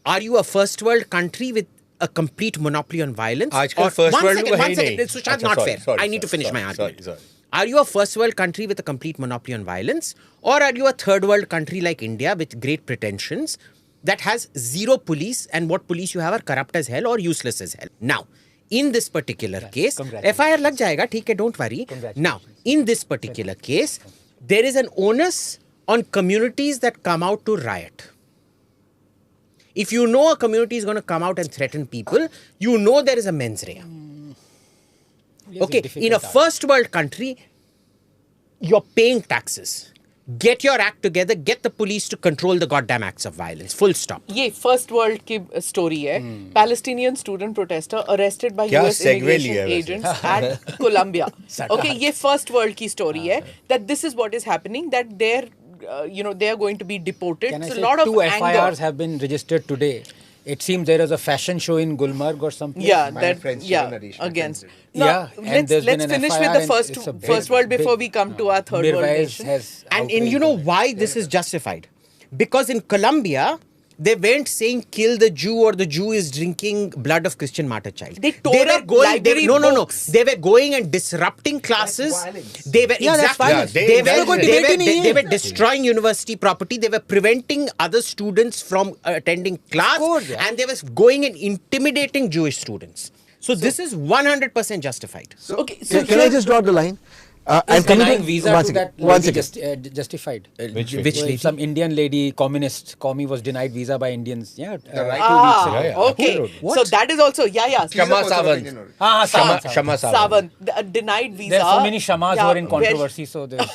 are you a first world country with a complete monopoly on violence? आजकल Or- first one world second, तो है one ही second. नहीं. Sushant, अच्छा, not sorry, fair. sorry, I need to sorry, finish my sorry, argument. sorry. Are you a first world country with a complete monopoly on violence? Or are you a third world country like India with great pretensions that has zero police, and what police you have are corrupt as hell or useless as hell? Now, in this particular case, congratulations. FIR lag jayega, theek hai, don't worry. Now, in this particular case, there is an onus on communities that come out to riot. If you know a community is going to come out and threaten people, you know there is a mens rea. Okay, in a first world country, you're paying taxes. Get your act together, get the police to control the goddamn acts of violence. Full stop. ये first world की story है. Palestinian student protester arrested by क्या US segue immigration लिया है वैसे? agents at Colombia. Okay, ये first world की story है that this is what is happening, that they're they are going to be deported. Can I So say a lot of 2 anger. FIRs have been registered today. It seems there was a fashion show in Gulmarg or something. Yeah, My that friends, yeah Shivan Harish, my against. friends No, Yeah, and there's let's been an finish FIR with the and first it's a first world before we come to our third world Mirwais nation. has And you know why this is justified? Because in Colombia, they weren't saying kill the Jew or the Jew is drinking blood of Christian martyr child. They tore up library no. books. They were going and disrupting classes. violence. They were Yeah, that's exactly. violence. They that's were, कोई they, debate were, ही नहीं they है. were destroying university property. They were preventing other students from attending class, course, yeah. and they were going and intimidating Jewish students. So this is 100% justified. Okay, so Can I just draw the line? I'm Is coming denying to visa one to second. that One lady second. justified? Which So lady? Some Indian lady, communist, commie was denied visa by Indians. Yeah. The right Ah, yeah. okay. Who wrote So that is also yeah. Shama Sawant. Shama Sawant. Savan, denied visa. There are so many Shamas who are in where controversy, so there's.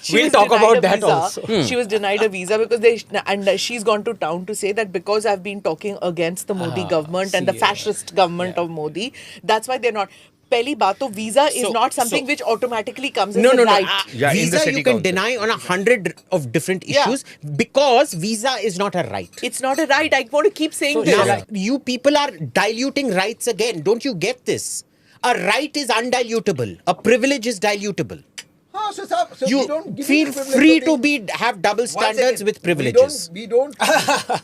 she We'll was talk denied about a that visa. also. She was denied a visa because she's gone to town to say that because I've been talking against the Modi government and the fascist government of Modi, that's why they're not. Pehli baat to visa is So- not something so- which automatically comes as No. a right. Yeah, in the Visa city you can council. deny on 100 of different Yeah. issues because visa is not a right. It's not a right. I want to keep saying So, this. Now, yeah. you people are diluting rights again. Don't you get this? A right is undilutable. A privilege is dilutable. So You we don't give feel you privilege free for to being- have double One standards second. with privileges. We don't.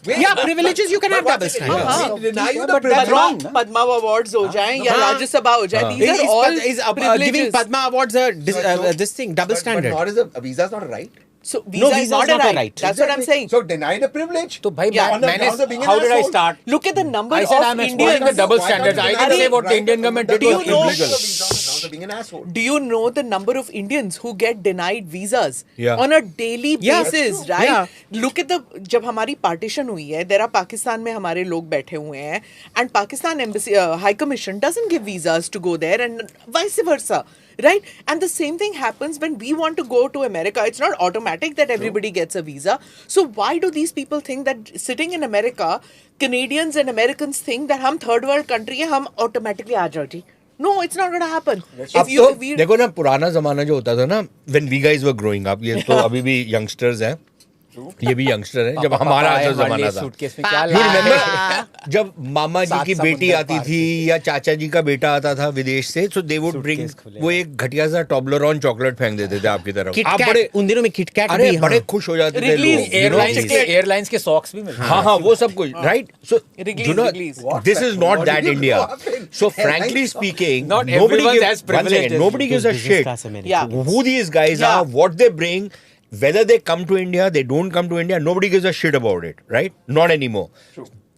Wait, Yeah, privileges you can have one double second. standards. We deny you the But that's privilege. wrong. Padma Awards ho jaye ya हाँ. Rajya Sabha ho jaye. These are all Is giving privileges. Padma Awards a So- this thing double But standard. not is a visa is not a right. So visa is not a right. That's what I'm saying. So deny the privilege. So, bhai, Yeah. On the grounds of being an how did I asshole. start? Look at the number I said of I'm exporting the Indians. double Why can't standards. you I deny didn't say the what the right Indian of- government that did was was know- illegal. on the grounds of being an asshole. Do you know the number of Indians who get denied visas Yeah. on a daily Yeah, basis, that's true. right? Yeah. Look at the जब हमारी partition हुई है, there are Pakistan में हमारे लोग बैठे हुए हैं, and Pakistan embassy High Commission doesn't give visas to go there, and vice versa, right? And the same thing happens when we want to go to America. It's not automatic that everybody gets a visa. So why do these people think that sitting in America, Canadians and Americans think that हम third world country है, हम automatically आ जाओ जी? No, it's not going to happen. अब तो देखो ना पुराना जमाना जो होता था ना when we guys were growing up, ये तो अभी भी youngsters हैं, ये भी youngster हैं, जब हमारा जो जमाना था, सूटकेस में क्या you लाया? remember जब मामा जी सात की बेटी समुंदर आती पार थी या चाचा जी का बेटा आता था विदेश से, so they would bring suitcase खुले। वो एक घटिया सा टॉबलरॉन चॉकलेट फेंक देते थे आपकी तरफ, आप किटकैट बड़े उन दिनों में किटकैट अरे भी बड़े हाँ. खुश हो जाते थे Wrigley's लोग, एयरलाइंस के एयरलाइंस के सॉक्स भी मिलते हैं। हाँ वो सब कुछ right so Wrigley's, you know Wrigley's. this is not What that did you India. grow up in? So frankly speaking, Not nobody everyone gives has one privilege second, as nobody gives a business shit class Americans. Yeah. who these guys Yeah. are, what they bring, whether they come to India, they don't come to India. Nobody gives a shit about it, right? Not anymore.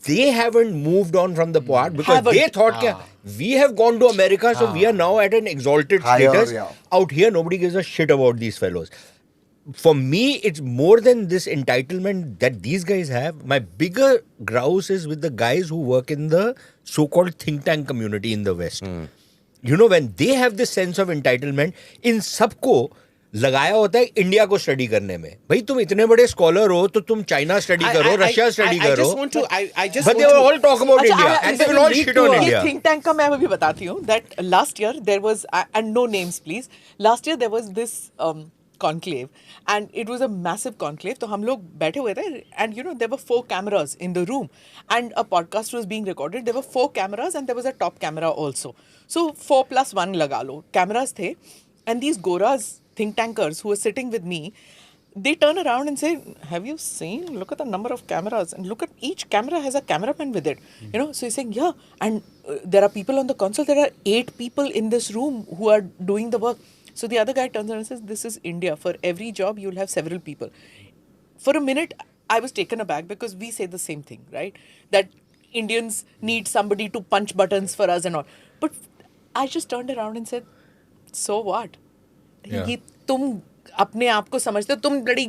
They haven't moved on from the part because Haven't. they thought kya, we have gone to America, so we are now at an exalted Higher, status. yeah. Out here, nobody gives a shit about these fellows. for me, it's more than this entitlement that these guys have. My bigger grouse is with the guys who work in the so-called think tank community in the West. You know, when they have this sense of entitlement, in सबको लगाया होता है India को study करने में. भाई तुम इतने बड़े स्कॉलर हो तो तुम चाइना स्टडी करो, रशिया स्टडी करो. But they will all talk about India and they will all shit on India. Think tank का मैं अभी बताती हूँ that last year there was and no names please. Last year there was this conclave and it was a massive conclave. तो हम लोग बैठे हुए थे and you know there were 4 cameras in the room and a podcast was being recorded. There were 4 cameras and there was a top camera also. So 4+1 लगा लो cameras थे and these goras think tankers who were sitting with me, they turn around and say, have you seen, look at the number of cameras and look at each camera has a cameraman with it. You know, so he's saying, yeah, and there are people on the console, there are 8 people in this room who are doing the work. So the other guy turns around and says, this is India. For every job, you'll have several people. For a minute, I was taken aback because we say the same thing, right? That Indians need somebody to punch buttons for us and all. But I just turned around and said, so what? ये तुम अपने आप को समझते हो, तुम बड़ी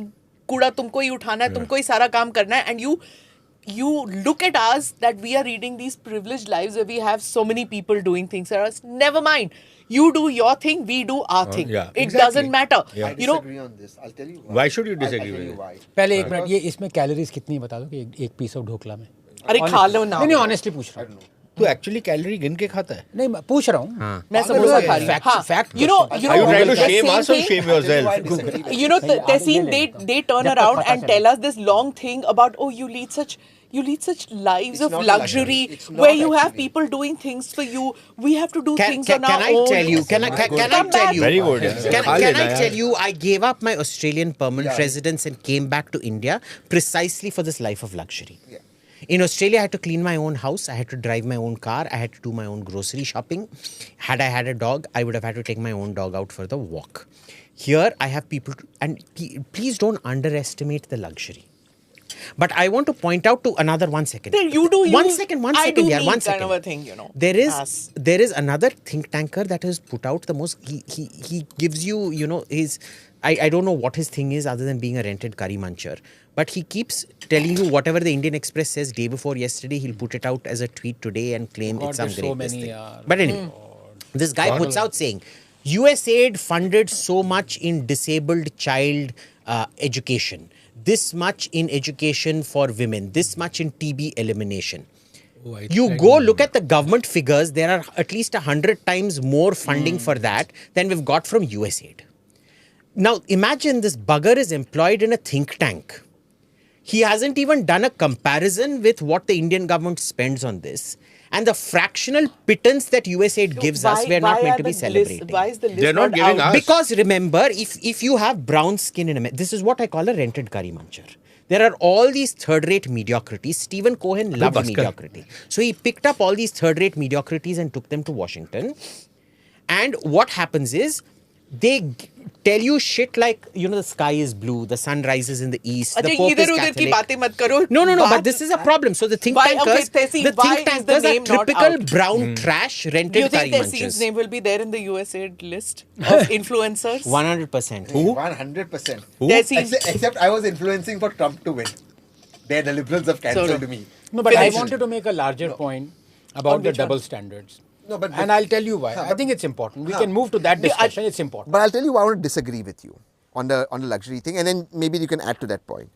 कूड़ा तुमको ही उठाना है, तुमको ही सारा काम करना है, and you look at us that we are leading these privileged lives where we have so many people doing things for us. Never mind. You do your thing, we do our thing. It doesn't matter. I You know, disagree on this. I'll tell you why. Why should you disagree with it? Why? पहले 1 minute, ये इसमें calories कितनी बता दो कि एक piece of dhokla में. अरे खा लो ना. नहीं ऑनेस्टली पूछ रहा हूँ. तू एक्चुअली कैलोरी गिन के खाता है? नहीं मैं पूछ रहा हूँ. मैं समोसा खा रही हूँ. हाँ. Fact You know, Are you trying to the shame same us or thing- shame yourself? You know, Tehseen, they turn around and tell us this long thing about, oh, you lead such lives It's of not luxury luxury. It's not where you have actually. people doing things for you. We have to do things Can on our I own. tell you? Can I tell you? Very good. Yeah. Can खा I लेना tell यार. you? I gave up my Australian permanent residence and came back to India precisely for this life of luxury. Yeah. In Australia, I had to clean my own house. I had to drive my own car. I had to do my own grocery shopping. Had I had a dog, I would have had to take my own dog out for the walk. Here, I have people, and please don't underestimate the luxury. But I want to point out to another 1 second. Then you do you. One second, I do yeah, me 1 kind second. of a thing, you know. There is another think tanker that has put out the most. He gives you, you know, his. I don't know what his thing is other than being a rented curry muncher. But he keeps telling you whatever the Indian Express says day before yesterday, he'll put it out as a tweet today and claim it's some great thing. But anyway, this guy puts out saying, USAID funded so much in disabled child education, this much in education for women, this much in TB elimination. You go look at the government figures, there are at least 100 times more funding for that than we've got from USAID. Now, imagine this bugger is employed in a think tank. He hasn't even done a comparison with what the Indian government spends on this. And the fractional pittance that USAID gives us, we're not meant to be celebrating. Why is the list They're not giving out? us. Because remember, if you have brown skin in America, this is what I call a rented curry muncher. There are all these third-rate mediocrities. Stephen Cohen loved mediocrity. So he picked up all these third-rate mediocrities and took them to Washington. And what happens is, they tell you shit like, you know, the sky is blue, the sun rises in the east, the Pope is Catholic. No, but this is a problem. So the think tankers, are typical brown trash rented Do you curry think Tehseen's munchers. name will be there in the USAID list of influencers? 100%. Who? 100%. Tehseen. Except I was influencing for Trump to win. The liberals have cancelled me. No, but I Finish. wanted to make a larger point about the which one? double standards. No, but and I'll tell you why. I think it's important. We can move to that discussion. It's important. But I'll tell you why I want to disagree with you on the luxury thing, and then maybe you can add to that point.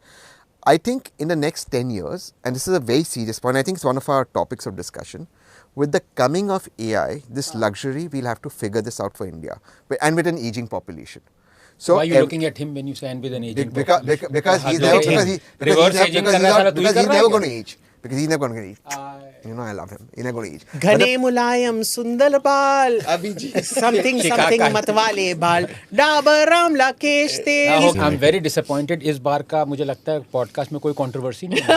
I think in the next 10 years, and this is a very serious point, I think it's one of our topics of discussion, with the coming of AI, this luxury, we'll have to figure this out for India, and with an aging population. So why are you looking at him when you say and with an aging because he's population? never going to age. Because he's never going to age. You know, I love him. He's never going to age. Ghane mulayam sundar bal, something matwale bal, Dabur Amla kesh teri. I'm very disappointed. इस बार का मुझे लगता है podcast में कोई controversy नहीं है.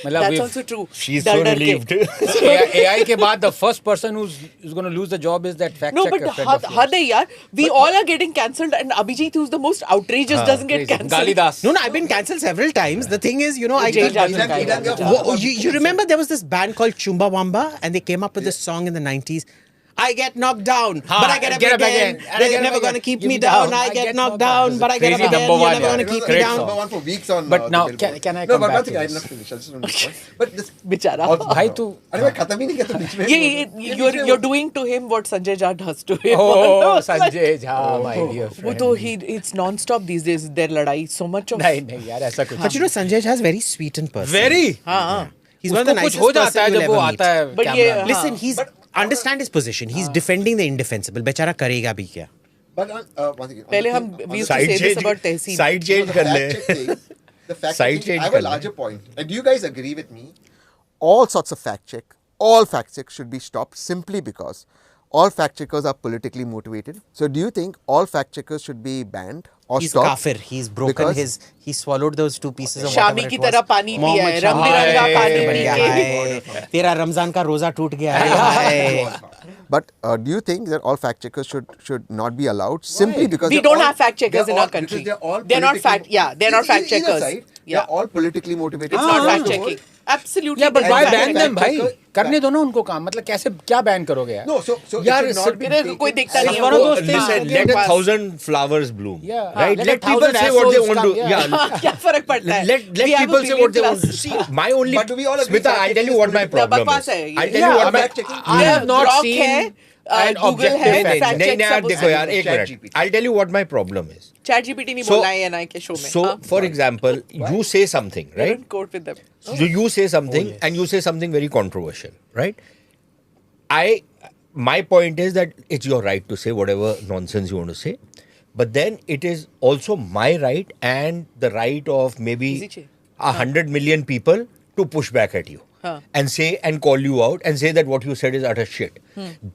That's also true. She's Dar so dar ke. relieved. AI के बाद the first person who's going to lose the job is that fact No, checker but friend of yours. had hai yaar. We all are getting cancelled, and Abhijit, who's the most outrageous, doesn't get cancelled. Galidas. No, I've been cancelled several times. The thing is, you know, I Jay can't. Jackson. You remember there was this band called Chumbawamba, and they came up with this song in the 90s. I get knocked down, Haan, but I get up get up again. again. And I They're get up never again. going to keep Keep me me down. down. I get knocked down, but I get up Crazy again. number You're one, never going to yeah. keep me Great down. song. Number one for weeks on. But the now, Billboard. can I No, come but back one to thing I this? did not finish. I just want to make one. But this. Bichara. भाई तू अरे मैं खत्म ही नहीं किया तो बीच में you're doing to him what Sanjay Jha does to him. Oh, Like, Sanjay Jha, my dear वो friend. तो it's non-stop these days. Their ladai so much of. नहीं नहीं यार ऐसा कुछ But you know, Sanjay Jha is very sweetened person. very हाँ. He's one of the उसको कुछ nicest हो जाता person है you'll जब वो ever meet. आता है But कैमरा ये- में। Listen, he's understand his position. He's defending the indefensible. बेचारा करेगा भी क्या? But once again, पहले हम we used to say this about Tehsil. Side change कर ले The fact Side checking, change I have kar a le. larger point. And do you guys agree with me? All sorts of all fact checks should be stopped simply because all fact checkers are politically motivated. So do you think all fact checkers should be banned or He's stopped? kafir. He's broken Because- he swallowed those 2 pieces of Shami whatever की it was. तरह पानी पिया मोहम्मद है, शामी रंग बिरंगा हाय, पानी बन P गया, के। हाय। तेरा रमजान का रोजा टूट गया है, हाय। But do you think that all fact checkers should not be allowed simply because We they're don't all- have fact checkers they're in our all- country. because They're all They're not politically- fact- yeah, they're not fact Either checkers. side, Yeah. They're all politically motivated. It's not So fact the checking. whole- Absolutely. Yeah, but there's why no ban fact them, checking. भाई? करने दो ना उनको काम. मतलब कैसे क्या ban करोगे यार? No, so it यार should not be इधर taken- कोई देखता It's नहीं है one of वो- those things. हाँ, Listen, उनके let a pass- 1,000 flowers bloom. Yeah. Right? Let Let 1,000 people say what they assholes want to. come, Yeah. हाँ, क्या फर्क पड़ता है? Let We have a people say what they billion want to. plus. See, my only. But do we all agree Smita, fact I'll tell you checking what is my political? problem बकवास is. है ये। I'll tell Yeah, you what my. fact checking- I have not Grok seen है, an Google objective है, fact. fact नहीं check नहीं आप सब देखो यार एक Chat minute. GPT. I'll tell you what my problem is. ChatGPT नहीं So- बोला है NI के शो में. So, for example, you say something, right? Don't quote with them. So you say something and you say something very controversial, right? My point is that it's your right to say whatever nonsense you want to say, but then it is also my right and the right of maybe Easy che. 100 million people to push back at you Haan. and say and call you out and say that what you said is utter shit.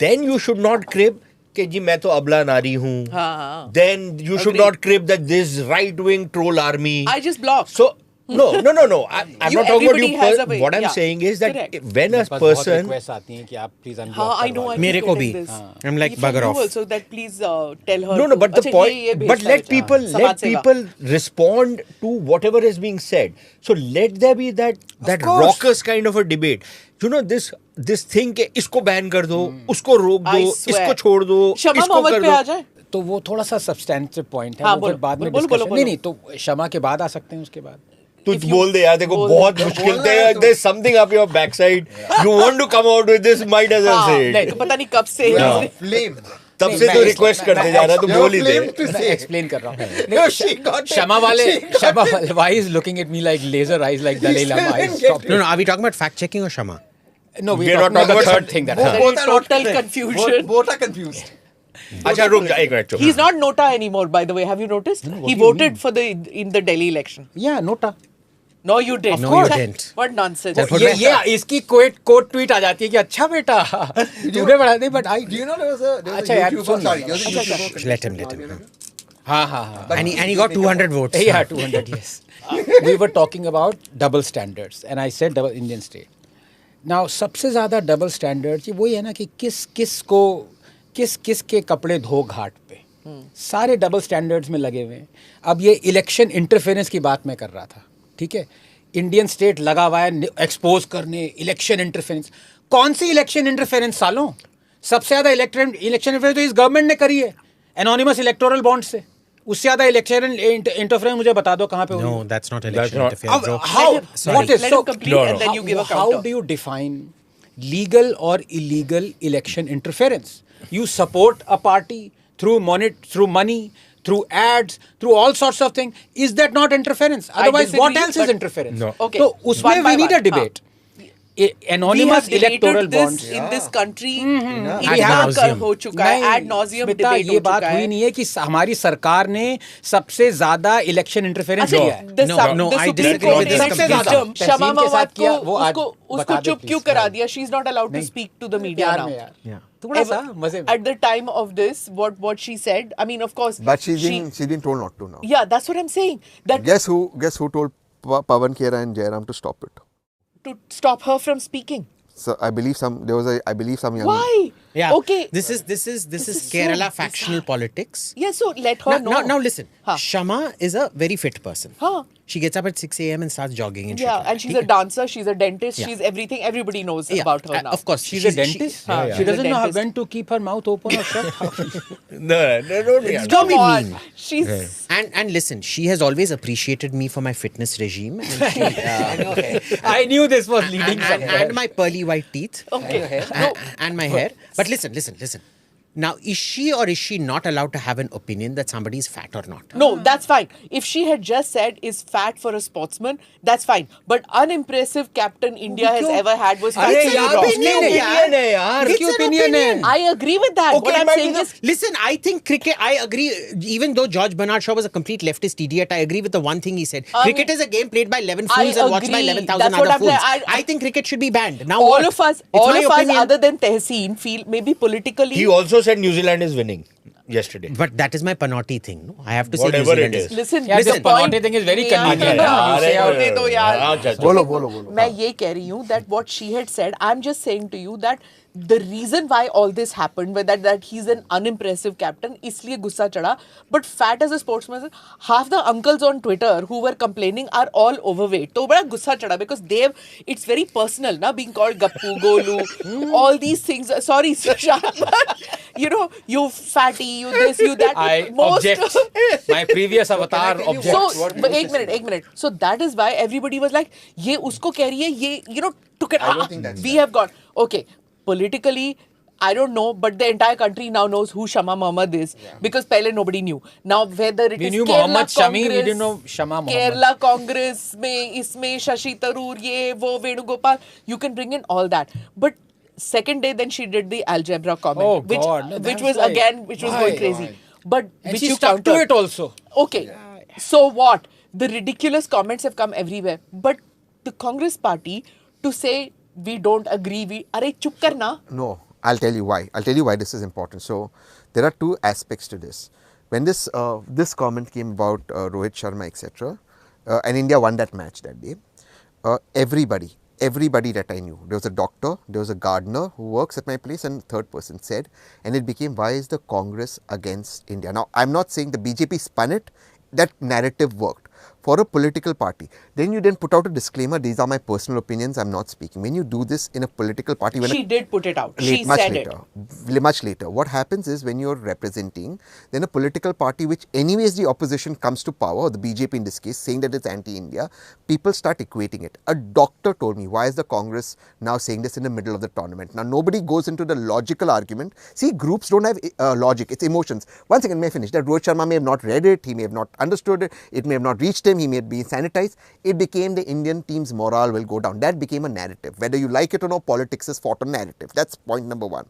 Then you should not crib कि जी मैं तो अबला नारी हूँ. हाँ. Then you should Agreed. not crib that this right-wing troll army. I just block. So no. I'm not talking about everybody you. has a way. What I'm Yeah. saying is that Correct. when a मेरे पास बहुत person, requests आती हैं कि आप please unblock हाँ, I know. करवा I दो. मेरे keep को getting भी. this. I'm like, Even bugger you off. Also, that please tell her. no, to- but the अच्छा, point, ये भेजता but है let बेचारा. people समाज सेवा. respond to whatever is being said. So let there be that course. raucous kind of a debate. You know this thing के इसको ban कर दो, उसको रोक I दो, swear. इसको छोड़ दो, शमा इसको मोहम्मद कर पे दो. आ जाए. तो वो थोड़ा सा सब्सटेंटिव पॉइंट है. हाँ, वो बोलो, फिर बाद में बोलो, discussion. बोलो. नहीं तो क्षमा के बाद आ सकते हैं उसके बाद. तू If you- बोल दे यार देखो बोल बहुत दे. मुश्किल बोलना है तो- there's something up your backside. You want to come out with this, might as well हाँ, say it. तो पता नहीं कब से. You No. are flame. तब नहीं, से मैं तो इसको- रिक्वेस्ट मैं- करते मैं- जा रहा तो You're बोल ही दे. flame to मैं say. एक्सप्लेन कर रहा हूँ. No, she got it. क्षमा वाले She got it. why is looking at me like laser eyes like Dalai Lama? I didn't stop. get No, are we talking about fact checking or Shama? No, We're not talking the about third third thing that Both- happened. both are not Total correct. confusion. Both are confused. अच्छा रुक जा एक minute चुप. He's not Nota anymore, by the way. Have you noticed? He voted for in the Delhi election. Yeah, nota. No, you didn't. No, you didn't. What nonsense. ये इसकी coat tweet आ जाती है कि अच्छा बेटा तूने बढ़ा दी but I Do you know there was a अच्छा यार, YouTuber? Soon Sorry, low. there was a YouTuber. Let him. हाँ हाँ हाँ. And he got 200 votes. Yeah, 200, yes. We were talking about double standards and I said double Indian state. Now सबसे ज़्यादा double standards ये वही है ना कि किस के कपड़े धो घाट पे. सारे डबल स्टैंडर्ड्स में लगे हुए हैं. अब ये इलेक्शन इंटरफेरेंस की बात मैं कर रहा था. ठीक है. इंडियन स्टेट लगा हुआ है एक्सपोज करने इलेक्शन इंटरफेरेंस. कौन सी इलेक्शन इंटरफेरेंस सालों? सबसे ज़्यादा इलेक्शन इंटरफेरेंस तो इस गवर्नमेंट ने करी है एनोनिमस इलेक्टोरल बॉन्ड से. उससे ज़्यादा इलेक्शन इंटरफेरेंस मुझे बता दो कहाँ पे हुई है? No, that's not election not- interference, bro. How? Sorry. What is Let so? him complete and then you give a How counter. do you define legal or illegal election interference? You support a party through money, through ads, through all sorts of things. Is that not interference? Otherwise, what disagree, else is but- interference? No. Okay, So, उसमें one by we need a one. debate. We Anonymous have debated electoral this bonds. in this country. Ad इतना कर nauseam. हो चुका है. नहीं, Ad nauseum Smita, debate ये हो बात चुका हुई है. नहीं है कि हमारी सरकार ने सबसे ज्यादा इलेक्शन इंटरफेरेंस अच्छा, किया है. the No, sub- no, the I Supreme disagree Court with this in completely. wisdom, तहसीन शमा के साथ मवाद किया, को वो आज उसको बता दे चुप please. क्यों करा दिया? She is not allowed to नहीं. speak to the media प्यार now. में यार. Yeah. थोड़ा सा मजे में. At the time of this, what she said, I mean, of course, But she's been told not to now. yeah, that's what I'm saying. That Guess who told Pawan Khera and Jairam to stop it? to stop her from speaking. So I believe some young. Why? Yeah. Okay. This is is Kerala so factional bizarre. politics. Yeah, so let her know. Now listen. Huh. Shama is a very fit person. Huh. She gets up at 6 a.m. and starts jogging and shit. Yeah, like and that. she's a dancer, she's a dentist, Yeah. she's everything. Everybody knows Yeah, about her now. Of course. She's a dentist. Yeah, yeah. She She's a doesn't know dentist. when to keep her mouth open or shut. No, don't be Don't Come be on. mean. She's And listen, she has always appreciated me for my fitness regime and, she, I knew this was leading and, somewhere. and my pearly white teeth okay. and my hair. But listen. Now, is she or is she not allowed to have an opinion that somebody is fat or not? No, that's fine. If she had just said is fat for a sportsman, that's fine. But unimpressive captain India has ever had was fat. अरे It's यार wrong. उसकी opinion है यार It's उसकी an opinion है opinion. I agree with that. Okay, what it I'm might be saying the- is, listen, I think cricket, I agree, even though George Bernard Shaw was a complete leftist idiot, I agree with the one thing he said. Cricket is a game played by 11 I fools and watched by agree. 11,000 That's what other I'm fools. saying. I think cricket should be banned. Now all what? of us, It's my all of us opinion. other than Tehseen feel maybe politically. He also said New Zealand is winning yesterday. But that is my Panotti thing. No? I have to Whatever say New it Zealand is. Listen, Yeah, this this point Panotti thing is very Yeah, convenient. yeah, You say out. होने दो यार. अच्छा, अच्छा. बोलो. मैं ये कह रही हूँ that what she had said, I'm just saying to you that the reason why all this happened was that he's an unimpressive captain, इसलिए गुस्सा चढ़ा. But fat as a sportsman, half the uncles on Twitter who were complaining are all overweight. तो बड़ा गुस्सा चढ़ा because it's very personal, na, being called Gappu, Golu, all these things. Sorry, Sushant, but you know, you fatty, you this, you that. I object. My previous avatar objects. So, but एक minute. So that is why everybody was like, ये उसको कह रही है, ये, you know, took it. don't think that's we have got, okay, politically, I don't know, but the entire country now knows who Shama Mohammed is because पहले nobody knew. Now whether it We is knew Kerala Mohammed Shami, we Congress, didn't know Shama Mohammed. Kerala Congress में इसमें Shashi Tharoor ये वो Venugopal, you can bring in all that. But second day then she did the algebra comment, Oh, which God. No, which that's was like, again which was why? going crazy. But And which she you stuck to countered. it also. Okay, so what? The ridiculous comments have come everywhere. But the Congress party to say we don't agree, अरे चुप करना. No, I'll tell you why. I'll tell you why this is important. So there are two aspects to this. When this comment came about Rohit Sharma, etc., and India won that match that day, everybody that I knew, there was a doctor, there was a gardener who works at my place, and third person said, and it became, why is the Congress against India? Now, I'm not saying the BJP spun it, that narrative worked. For a political party, then you put out a disclaimer, these are my personal opinions, I'm not speaking. When you do this in a political party, when She did put it out. She much said later, it. much later. What happens is when you're representing, then a political party which anyways the opposition comes to power, or the BJP in this case, saying that it's anti-India, people start equating it. A doctor told me, why is the Congress now saying this in the middle of the tournament? Now nobody goes into the logical argument. See, groups don't have logic, it's emotions. One second, may I finish? That Rohit Sharma may have not read it, he may have not understood it, it may have not reached him, he may be sanitized. It became the Indian team's morale will go down. That became a narrative. Whether you like it or not, politics is fought on narrative. That's point number one.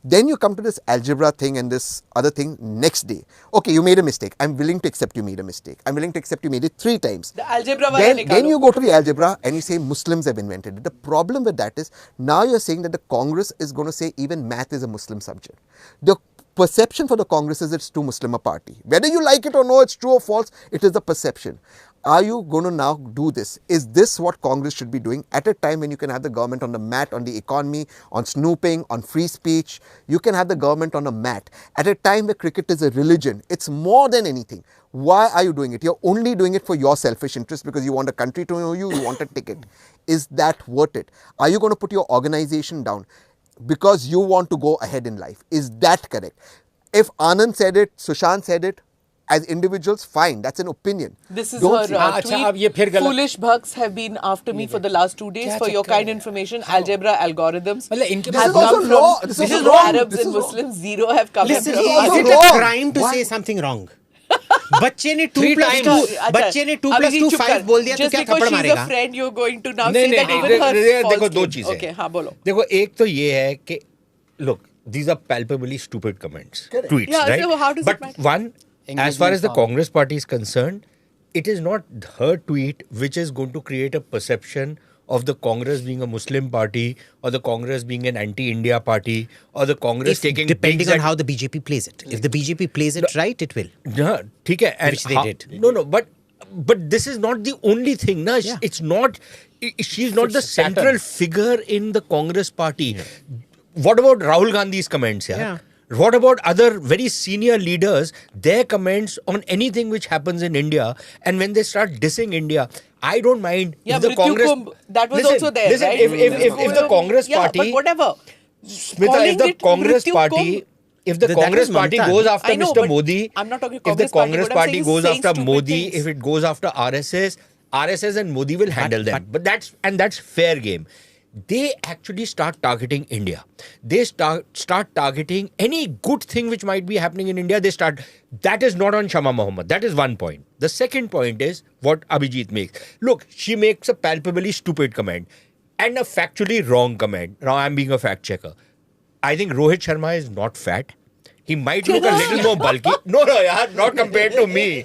Then you come to this algebra thing and this other thing next day. Okay, you made a mistake. I'm willing to accept you made a mistake. I'm willing to accept you made it 3 times. The algebra wala Then nikalo. you go to the algebra and you say Muslims have invented it. The problem with that is now you're saying that the Congress is going to say even math is a Muslim subject. The perception for the Congress is it's too Muslim a party. Whether you like it or no, it's true or false, it is the perception. Are you going to now do this? Is this what Congress should be doing at a time when you can have the government on the mat on the economy, on snooping, on free speech? You can have the government on a mat at a time where cricket is a religion. It's more than anything. Why are you doing it? You're only doing it for your selfish interest because you want a country to know you want a ticket. Is that worth it? Are you going to put your organization down because you want to go ahead in life? Is that correct? If Anand said it, Sushant said it, as individuals, fine, that's an opinion. This is Don't her see- अच्छा, अब ये tweet. फिर गलत- Foolish bucks have been after me for the last 2 days क्या for your चक्कर kind है? information. Algebra algorithms मतलब इनके have pass- come This is also law. from This is zero wrong. Arabs This and is wrong. Muslims. Zero have come Listen, from is also it wrong. a crime to Why? say something wrong? बच्चे ने 2 Three plus times. 2 अच्छा, बच्चे ने 2 plus Abhijit 2 चुप 5 कर. बोल दिया तो Just क्या because थप्पड़ she's मारेगा? a friend, you're going to now नहीं, say that नहीं, even her देखो false दो claim. चीजें Okay, हाँ बोलो. देखो एक तो ये है कि look, these are palpably stupid comments, tweets, Yeah, right? so how does it but matter? one, as far as the Engagement Congress party is concerned, it is not her tweet which is going to create a perception of the Congress being a Muslim party or the Congress being an anti-India party or the Congress If, taking depending digs on at- how the BJP plays it. If the BJP plays it right, it will. Yeah, ठीक है, and Which they did. No, but this is not the only thing, na. It's not. She's not the central figure in the Congress party. what about Rahul Gandhi's comments? Yeah. What about other very senior leaders, their comments on anything which happens in India, and when they start dissing India, I don't mind Yeah, if the Mrityu Congress... Kumbh, that was Listen, also there, listen, right? if the Congress yeah, party... but whatever. Smita, Calling if the it Congress Mrityu party... Kumbh. If the That Congress was party Mamta. goes after I know, Mr. but Modi, I'm not talking if the Congress party, Congress what I'm party saying is goes saying after stupid Modi, things. if it goes after RSS and Modi will handle them. But that's fair game. They actually start targeting India. They start targeting any good thing which might be happening in India. That is not on Shama Mohammed. That is one point. The second point is what Abhijit makes. Look, she makes a palpably stupid comment and a factually wrong comment. Now I'm being a fact checker. I think Rohit Sharma is not fat. He might look a little more bulky. No, yaar, not compared to me.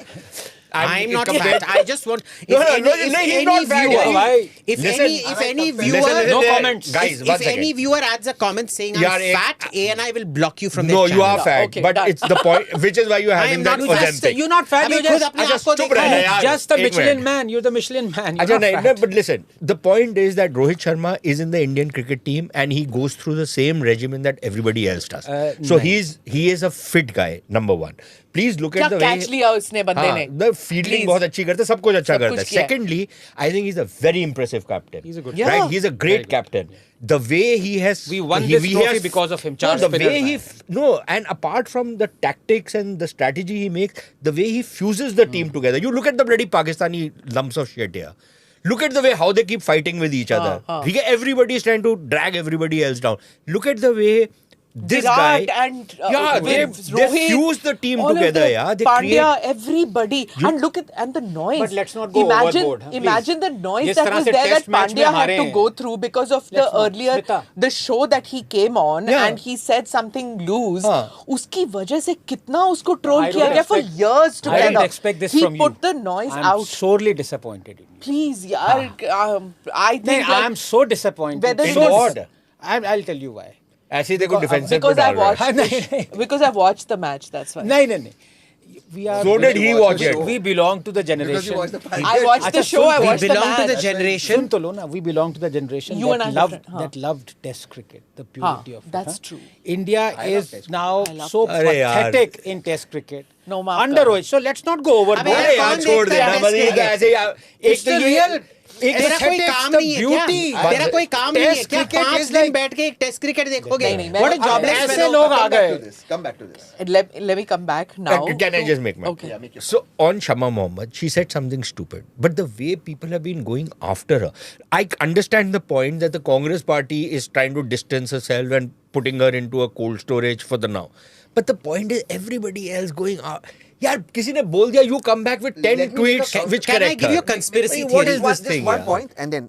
I'm not compared- fat. I just want. No, If no, any, no, if he's any not fat. viewer, Why? if Listen, any viewer, listen, No there- comments. Guys, if one second. any viewer adds a comment saying I'm Yaar, fat, ANI will block you from No, their you channel. are fat. Okay, but done. it's the point, which is why you're I having am that not fat. Ozempic. You're not fat. अबे You're खुद just, अपने अच्छा, आप को चुप देखो। रहे यार। just the एक Michelin minute. man. You're the Michelin man. You're Achha, not nahi, fat. no, but listen, the point is that Rohit Sharma is in the Indian cricket team and he goes through the same regimen that everybody else does. So nahi. he is a fit guy, number one. Please look क्या at the catch way... लिया उसने बंदे ने? the fielding Please. बहुत अच्छी करता है, सब कुछ अच्छा सब करता है. कुछ किया है. Secondly, I think he's a very impressive captain. He's a good Yeah. Right? He's a great captain. The way he has... We won this trophy because of him. No, Char the spinners, way he... man. No, and apart from the tactics and the strategy he makes, the way he fuses the team together. You look at the bloody Pakistani lumps of shit here. Look at the way how they keep fighting with each other. Everybody is trying to drag everybody else down. Look at the way this Virat guy... and yeah, they Rohit, fuse the team all of together. them, Yeah, they Pandya, create... everybody, and look at the noise. But let's not go imagine, overboard, huh, imagine the please. noise जिस that तरह was से there that test match में Pandya had हारे to हैं. go through because of the Let's not. earlier Smita. the show that he came on Yeah. and he said something loose. हाँ. उसकी वजह से कितना उसको troll I किया don't गया for expect- years I together. don't expect this he from you. put the noise I'm out. sorely disappointed in you. Please, yaar, I think No, I'm so disappointed. Whether In so what? I'll tell you why. ऐसे ही देखो defensive because पे I डाल रहा है. watched नहीं, because I watched the match. That's why. No. We are. So did he watch it? We belong to the Because generation. you watched the final. I watched the Acha, show. I we watched the belong to match. the generation. सुन तो लो ना, we belong to the generation You and I that loved different, huh. that loved Test cricket, the purity of it. that's huh? true. India is now I love so Test. Arey yaar. pathetic in Test cricket. No, maaf Under karo. it. So let's not go overboard. अबे अरे यार कौन छोड़ देखता है देना Test बस ये cricket? ऐसे ही एक It's the real. तेरा कोई काम नहीं है क्या? beauty. तेरा कोई काम नहीं है Test क्या? cricket 5 is दिन like- बैठ के एक टेस्ट क्रिकेट देखोगे? नहीं, What a मैं- jobless ऐसे fellow. लोग आ Come back गए. to this. Come back to this. Let me come back now. Can I just make my Okay. Yeah, make your So on Shama Mohammed, she said something stupid. But the way people have been going after her, I understand the point that the Congress party is trying to distance herself and putting her into a cold storage for the now. But the point is everybody else going out. यार किसी ने बोल दिया you come back with 10 Let me tweets make a which Can I correct give her. you a conspiracy What theory? is this Just thing? one yaar? point, and then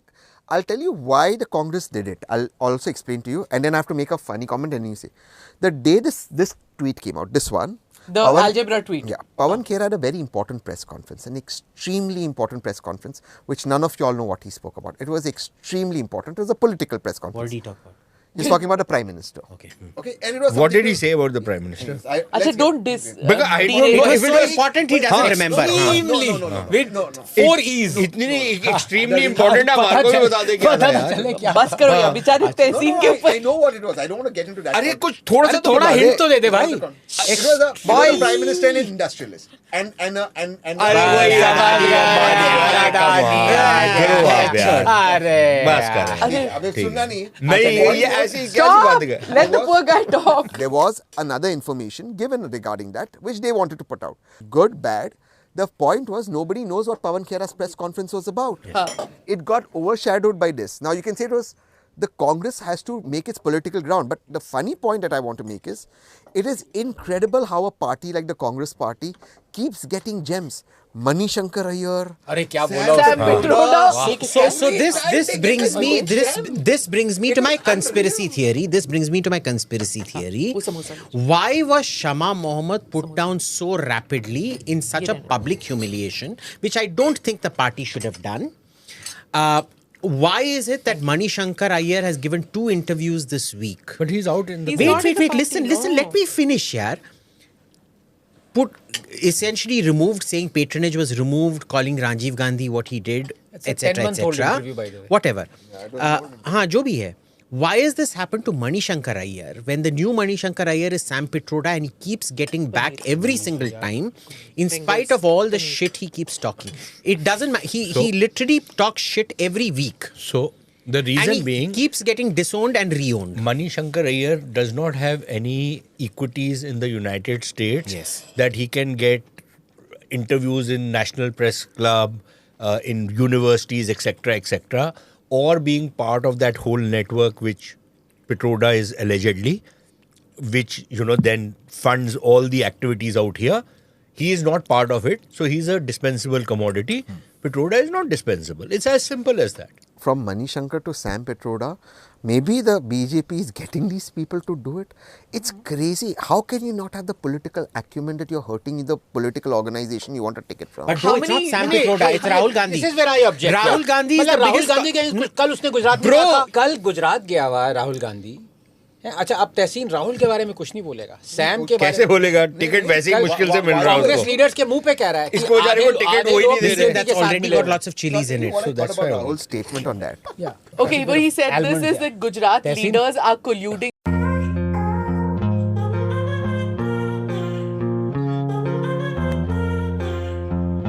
I'll tell you why the Congress did it. I'll also explain to you, and then I have to make a funny comment. And you say, the day this tweet came out, this one, The algebra tweet. Yeah, Pawan Kher had a very important press conference, an extremely important press conference, which none of you all know what he spoke about. It was extremely important. It was a political press conference. What did he talk about? He's talking about the Prime Minister. Okay. Okay, and it was What did something he say about the Prime Minister? Achha, don't dis. Because I don't derail know us. if it so was- important he doesn't remember. No. With 4 E's. इतनी extremely important है हमारे को भी बता दे क्या था यार. बस करो यार बेचारी तहसीन के I ऊपर. know what it was. I don't want to get into that. अरे context. कुछ थोड़ा सा अरे थोड़ा hint तो दे दे भाई. It was a prime minister and an industrialist. And अरे वही अरे बस कर. अरे, अबे सुनना नहीं. नहीं ये ऐसी क्या सी Stop. बात है? Let the poor guy talk. There was another information given regarding that, which they wanted to put out. Good, bad. The point was nobody knows what Pawan Kher's press conference was about. It got overshadowed by this. Now you can say it was the Congress has to make its political ground. But the funny point that I want to make is, it is incredible how a party like the Congress party keeps getting gems. Mani Shankar Iyer. अरे क्या बोला Sam उसने? Pitroda. So this brings me to my conspiracy theory. This brings me to my conspiracy theory. Why was Shama Mohammed put down so rapidly in such a public humiliation, which I don't think the party should have done? Why is it that Mani Shankar Iyer has given 2 interviews this week? But he's out in the. He's not in the Wait, party, listen, no. let me finish here. Essentially removed, saying patronage was removed, calling Rajiv Gandhi what he did, It's a etc. 10-month-old etc. interview, by the way. Whatever. हाँ जो भी है Why has this happened to Mani Shankar Iyer when the new Mani Shankar Iyer is Sam Pitroda and he keeps getting back every single time in spite of all the shit he keeps talking? It doesn't matter. He literally talks shit every week. So the And reason he being, keeps getting disowned and reowned. Mani Shankar Iyer does not have any equities in the United States Yes. that he can get interviews in National Press Club, in universities, etc., etc., or being part of that whole network which Pitroda is allegedly, which then funds all the activities out here. He is not part of it, so he's a dispensable commodity. Pitroda is not dispensable. It's as simple as that. From Mani Shankar to Sam Pitroda, maybe the BJP is getting these people to do it. It's crazy. How can you not have the political acumen that you're hurting the political organization you want a ticket from? But bro, it's not Sam Pitroda, it's Rahul Gandhi. This is where I object. Rahul Gandhi is the मतलब Rahul biggest... Gandhi के कल उसने गुजरात में कहा था, कल गुजरात गया हुआ है राहुल गांधी. अच्छा, अब तहसीन राहुल के बारे में कुछ नहीं बोलेगा. सैम के बारे कैसे बोलेगा? टिकट वैसे ही मुश्किल से मिल रहा है कांग्रेस उसको. लीडर्स के मुंह पे कह रहा है कि इसको बेचारे को टिकट वही नहीं दे रहे. That's already got lots of chilies in it. So that's why Rahul's statement on that. Okay, but he said this is that Gujarat leaders are colluding.